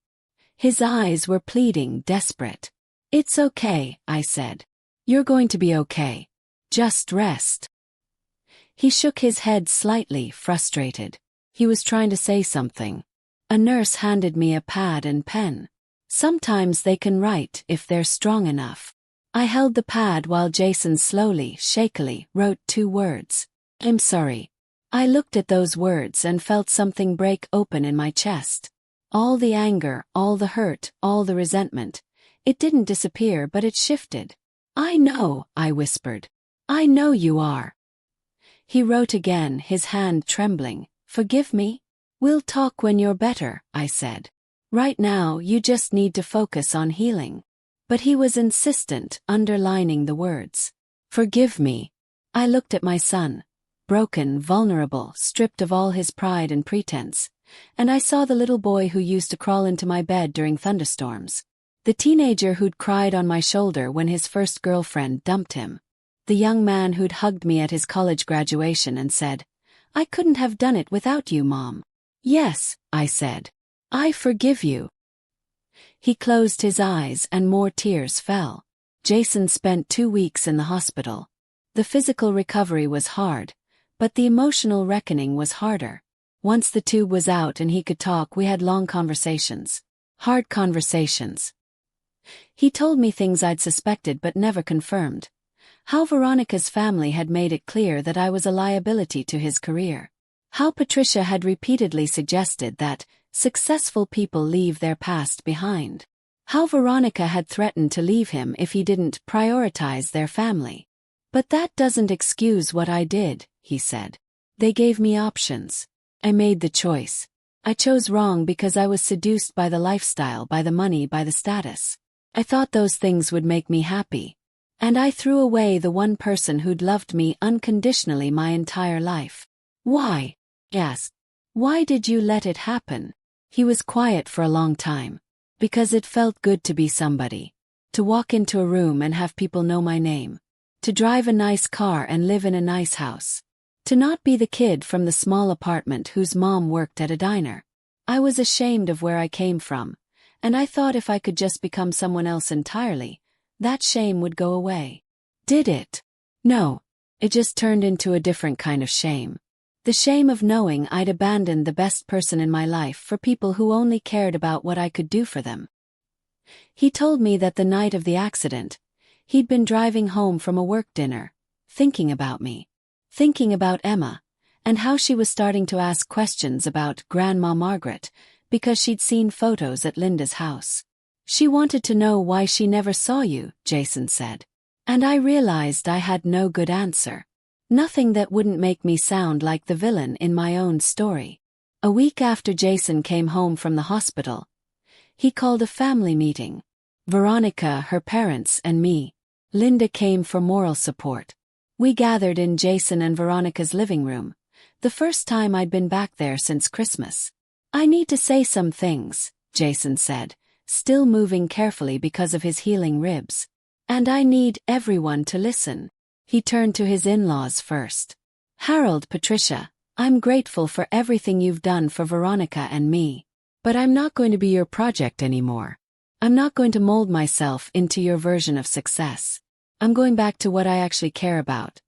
His eyes were pleading, desperate. "It's okay," I said. "You're going to be okay. Just rest." He shook his head slightly, frustrated. He was trying to say something. A nurse handed me a pad and pen. Sometimes they can write if they're strong enough. I held the pad while Jason slowly, shakily, wrote 2 words. "I'm sorry." I looked at those words and felt something break open in my chest. All the anger, all the hurt, all the resentment. It didn't disappear, but it shifted. "I know," I whispered. "I know you are." He wrote again, his hand trembling. "Forgive me? We'll talk when you're better," I said. "Right now, you just need to focus on healing." But he was insistent, underlining the words. "Forgive me." I looked at my son. Broken, vulnerable, stripped of all his pride and pretense. And I saw the little boy who used to crawl into my bed during thunderstorms. The teenager who'd cried on my shoulder when his first girlfriend dumped him. The young man who'd hugged me at his college graduation and said, "I couldn't have done it without you, Mom." "Yes," I said. "I forgive you." He closed his eyes and more tears fell. Jason spent 2 weeks in the hospital. The physical recovery was hard, but the emotional reckoning was harder. Once the tube was out and he could talk, we had long conversations. Hard conversations. He told me things I'd suspected but never confirmed. How Veronica's family had made it clear that I was a liability to his career. How Patricia had repeatedly suggested that successful people leave their past behind. How Veronica had threatened to leave him if he didn't prioritize their family. But that doesn't excuse what I did, he said. They gave me options. I made the choice. I chose wrong because I was seduced by the lifestyle, by the money, by the status. I thought those things would make me happy. And I threw away the one person who'd loved me unconditionally my entire life. Why? I asked. Why did you let it happen? He was quiet for a long time. Because it felt good to be somebody. To walk into a room and have people know my name. To drive a nice car and live in a nice house. To not be the kid from the small apartment whose mom worked at a diner. I was ashamed of where I came from, and I thought if I could just become someone else entirely, that shame would go away. Did it? No. It just turned into a different kind of shame. The shame of knowing I'd abandoned the best person in my life for people who only cared about what I could do for them. He told me that the night of the accident, he'd been driving home from a work dinner, thinking about me. Thinking about Emma, and how she was starting to ask questions about Grandma Margaret, because she'd seen photos at Linda's house. She wanted to know why she never saw you, Jason said. And I realized I had no good answer. Nothing that wouldn't make me sound like the villain in my own story. A week after Jason came home from the hospital, he called a family meeting. Veronica, her parents, and me. Linda came for moral support. We gathered in Jason and Veronica's living room, the first time I'd been back there since Christmas. I need to say some things, Jason said, still moving carefully because of his healing ribs. And I need everyone to listen. He turned to his in-laws first. Harold, Patricia, I'm grateful for everything you've done for Veronica and me. But I'm not going to be your project anymore. I'm not going to mold myself into your version of success. I'm going back to what I actually care about.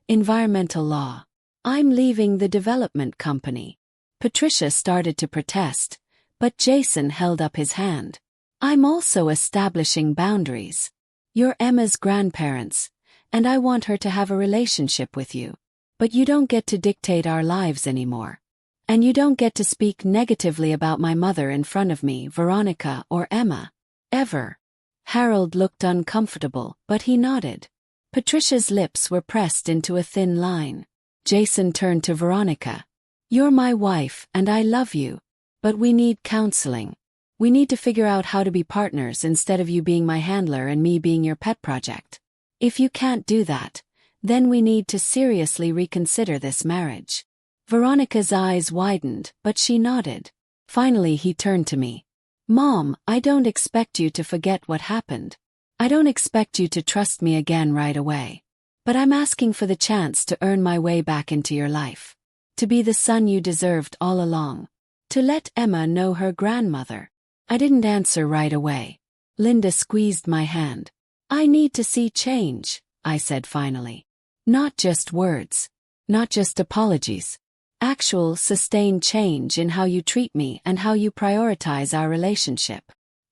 Environmental law. I'm leaving the development company. Patricia started to protest, but Jason held up his hand. I'm also establishing boundaries. You're Emma's grandparents, and I want her to have a relationship with you. But you don't get to dictate our lives anymore. And you don't get to speak negatively about my mother in front of me, Veronica, or Emma. Ever. Harold looked uncomfortable, but he nodded. Patricia's lips were pressed into a thin line. Jason turned to Veronica. You're my wife, and I love you. But we need counseling. We need to figure out how to be partners instead of you being my handler and me being your pet project. If you can't do that, then we need to seriously reconsider this marriage. Veronica's eyes widened, but she nodded. Finally he turned to me. Mom, I don't expect you to forget what happened. I don't expect you to trust me again right away. But I'm asking for the chance to earn my way back into your life. To be the son you deserved all along. To let Emma know her grandmother. I didn't answer right away. Linda squeezed my hand. I need to see change, I said finally. Not just words. Not just apologies. Actual, sustained change in how you treat me and how you prioritize our relationship.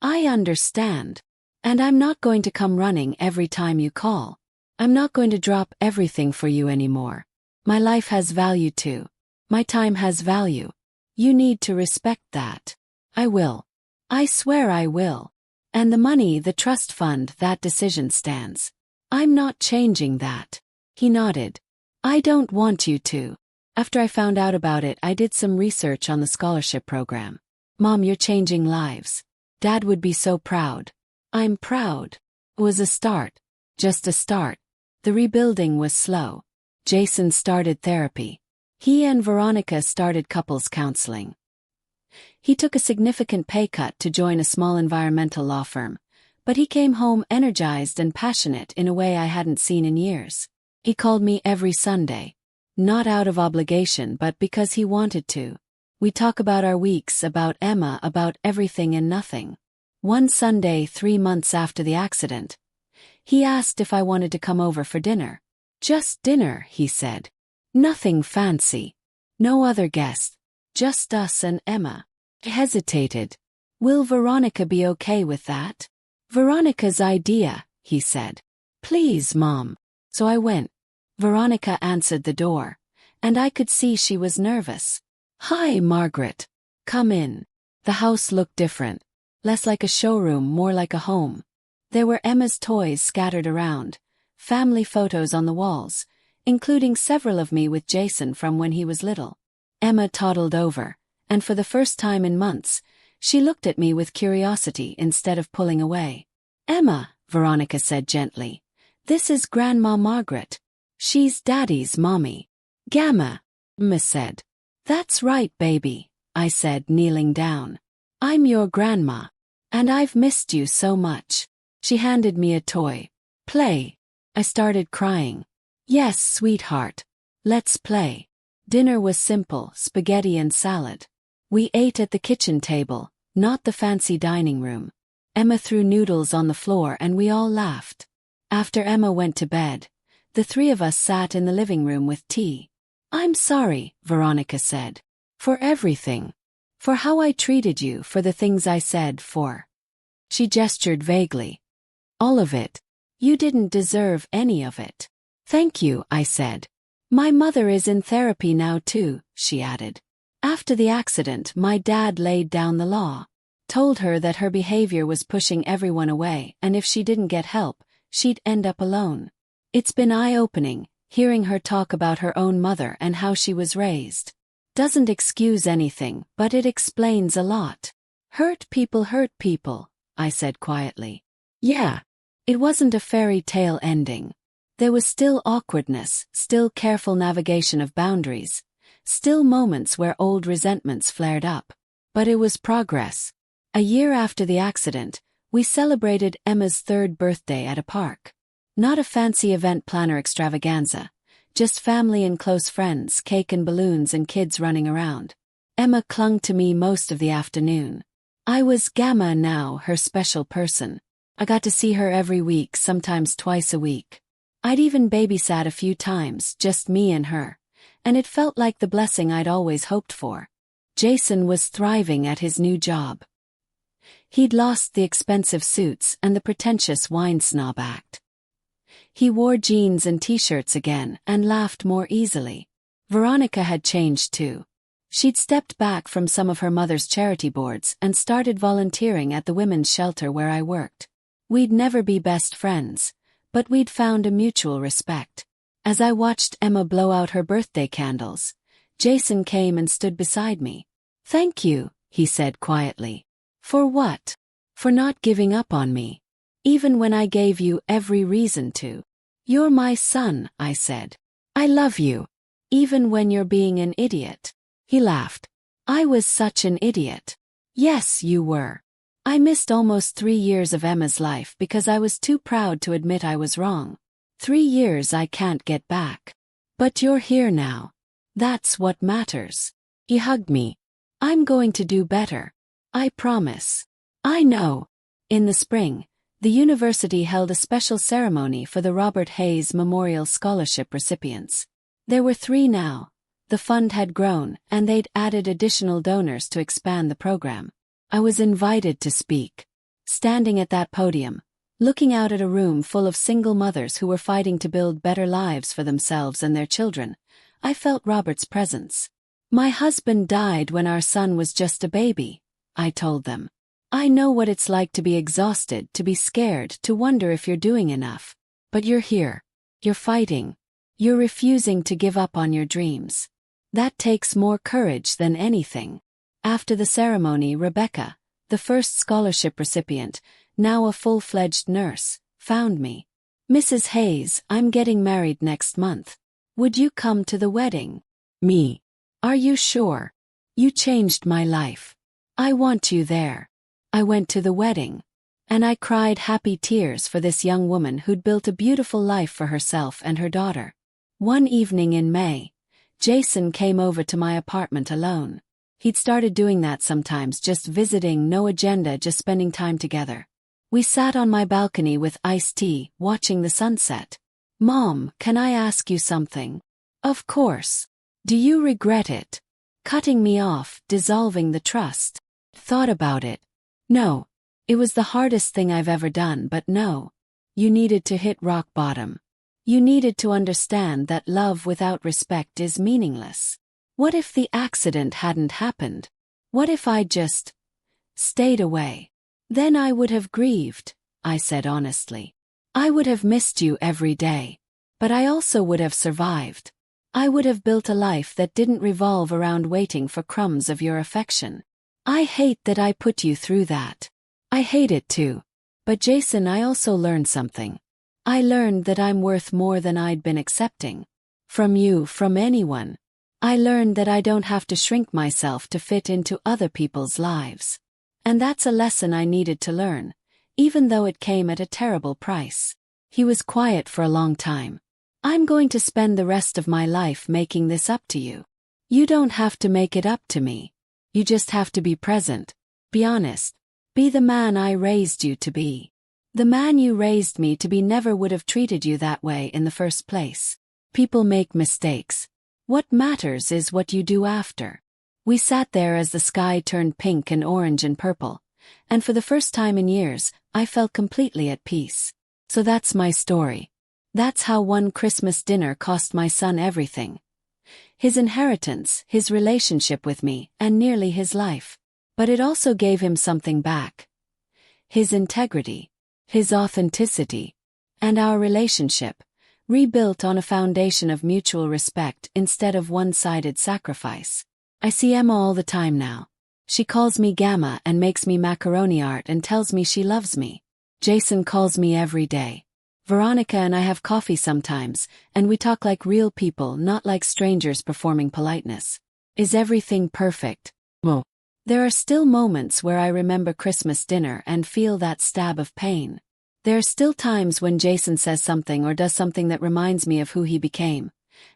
I understand. And I'm not going to come running every time you call. I'm not going to drop everything for you anymore. My life has value too. My time has value. You need to respect that. I will. I swear I will. And the money, the trust fund, that decision stands. I'm not changing that. He nodded. I don't want you to. After I found out about it, I did some research on the scholarship program. Mom, you're changing lives. Dad would be so proud. I'm proud. It was a start. Just a start. The rebuilding was slow. Jason started therapy. He and Veronica started couples counseling. He took a significant pay cut to join a small environmental law firm, but he came home energized and passionate in a way I hadn't seen in years. He called me every Sunday. Not out of obligation, but because he wanted to. We talk about our weeks, about Emma, about everything and nothing. One Sunday, 3 months after the accident, he asked if I wanted to come over for dinner. Just dinner, he said. Nothing fancy. No other guests. Just us and Emma. I hesitated. Will Veronica be okay with that? Veronica's idea, he said. Please, Mom. So I went. Veronica answered the door, and I could see she was nervous. Hi, Margaret. Come in. The house looked different. Less like a showroom, more like a home. There were Emma's toys scattered around, family photos on the walls, including several of me with Jason from when he was little. Emma toddled over, and for the first time in months, she looked at me with curiosity instead of pulling away. "Emma," Veronica said gently, "this is Grandma Margaret. She's Daddy's mommy." "Gamma," Emma said. "That's right, baby," I said, kneeling down. "I'm your grandma. And I've missed you so much." She handed me a toy. "Play." I started crying. "Yes, sweetheart. Let's play." Dinner was simple, spaghetti and salad. We ate at the kitchen table, not the fancy dining room. Emma threw noodles on the floor and we all laughed. After Emma went to bed, the three of us sat in the living room with tea. "I'm sorry," Veronica said. "For everything. For how I treated you, for the things I said, for..." She gestured vaguely. "All of it. You didn't deserve any of it." "Thank you," I said. "My mother is in therapy now too," she added. "After the accident, my dad laid down the law. Told her that her behavior was pushing everyone away and if she didn't get help, she'd end up alone. It's been eye-opening, hearing her talk about her own mother and how she was raised. Doesn't excuse anything, but it explains a lot." Hurt people," I said quietly. "Yeah. It wasn't a fairy tale ending. There was still awkwardness, still careful navigation of boundaries, still moments where old resentments flared up. But it was progress. A year after the accident, we celebrated Emma's 3rd birthday at a park. Not a fancy event planner extravaganza, just family and close friends, cake and balloons and kids running around. Emma clung to me most of the afternoon. I was Gamma now, her special person. I got to see her every week, sometimes twice a week. I'd even babysat a few times, just me and her, and it felt like the blessing I'd always hoped for. Jason was thriving at his new job. He'd lost the expensive suits and the pretentious wine snob act. He wore jeans and t-shirts again and laughed more easily. Veronica had changed too. She'd stepped back from some of her mother's charity boards and started volunteering at the women's shelter where I worked. We'd never be best friends, but we'd found a mutual respect. As I watched Emma blow out her birthday candles, Jason came and stood beside me. "Thank you," he said quietly. "For what?" "For not giving up on me. Even when I gave you every reason to." "You're my son," I said. "I love you. Even when you're being an idiot." He laughed. "I was such an idiot." "Yes, you were. I missed almost 3 years of Emma's life because I was too proud to admit I was wrong. 3 years I can't get back. But you're here now. That's what matters." He hugged me. "I'm going to do better. I promise." "I know." In the spring, the university held a special ceremony for the Robert Hayes Memorial Scholarship recipients. There were 3 now. The fund had grown, and they'd added additional donors to expand the program. I was invited to speak. Standing at that podium, looking out at a room full of single mothers who were fighting to build better lives for themselves and their children, I felt Robert's presence. "My husband died when our son was just a baby," I told them. "I know what it's like to be exhausted, to be scared, to wonder if you're doing enough. But you're here. You're fighting. You're refusing to give up on your dreams. That takes more courage than anything." After the ceremony, Rebecca, the first scholarship recipient, now a full-fledged nurse, found me. "Mrs. Hayes, I'm getting married next month. Would you come to the wedding?" "Me? Are you sure? You changed my life. I want you there." I went to the wedding. And I cried happy tears for this young woman who'd built a beautiful life for herself and her daughter. One evening in May, Jason came over to my apartment alone. He'd started doing that sometimes, just visiting, no agenda, just spending time together. We sat on my balcony with iced tea, watching the sunset. "Mom, can I ask you something?" "Of course. Do you regret it? Cutting me off, dissolving the trust?" "Thought about it. No. It was the hardest thing I've ever done, but no. You needed to hit rock bottom. You needed to understand that love without respect is meaningless. What if the accident hadn't happened? What if I just stayed away? Then I would have grieved," I said honestly. I would have missed you every day. But I also would have survived. I would have built a life that didn't revolve around waiting for crumbs of your affection. I hate that I put you through that. I hate it too. But Jason, I also learned something. I learned that I'm worth more than I'd been accepting. From you, from anyone. I learned that I don't have to shrink myself to fit into other people's lives. And that's a lesson I needed to learn, even though it came at a terrible price. He was quiet for a long time. I'm going to spend the rest of my life making this up to you. You don't have to make it up to me. You just have to be present. Be honest. Be the man I raised you to be. The man you raised me to be never would have treated you that way in the first place. People make mistakes. What matters is what you do after. We sat there as the sky turned pink and orange and purple, and for the first time in years, I felt completely at peace. So that's my story. That's how one Christmas dinner cost my son everything. His inheritance, his relationship with me, and nearly his life. But it also gave him something back. His integrity, his authenticity, and our relationship, rebuilt on a foundation of mutual respect instead of one-sided sacrifice. I see Emma all the time now. She calls me Gamma and makes me macaroni art and tells me she loves me. Jason calls me every day. Veronica and I have coffee sometimes, and we talk like real people, not like strangers performing politeness. Is everything perfect? No. There are still moments where I remember Christmas dinner and feel that stab of pain. There are still times when Jason says something or does something that reminds me of who he became,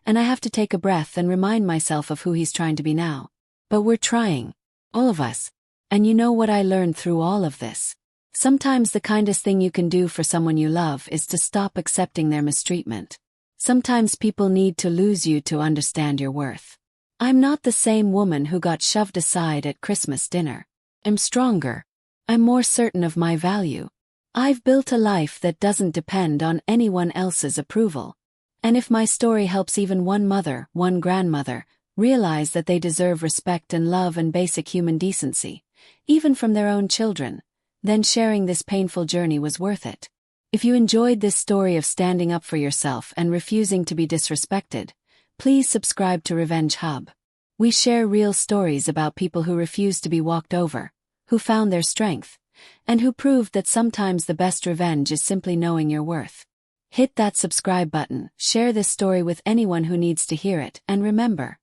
and I have to take a breath and remind myself of who he's trying to be now. But we're trying. All of us. And you know what I learned through all of this? Sometimes the kindest thing you can do for someone you love is to stop accepting their mistreatment. Sometimes people need to lose you to understand your worth. I'm not the same woman who got shoved aside at Christmas dinner. I'm stronger. I'm more certain of my value. I've built a life that doesn't depend on anyone else's approval. And if my story helps even one mother, one grandmother, realize that they deserve respect and love and basic human decency, even from their own children, then sharing this painful journey was worth it. If you enjoyed this story of standing up for yourself and refusing to be disrespected, please subscribe to Revenge Hub. We share real stories about people who refused to be walked over, who found their strength, and who proved that sometimes the best revenge is simply knowing your worth. Hit that subscribe button, share this story with anyone who needs to hear it, and remember,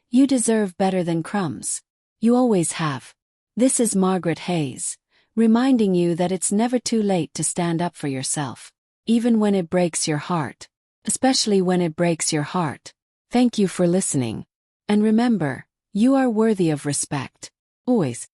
you deserve better than crumbs. You always have. This is Margaret Hayes, reminding you that it's never too late to stand up for yourself, even when it breaks your heart, especially when it breaks your heart. Thank you for listening. And remember, you are worthy of respect. Always.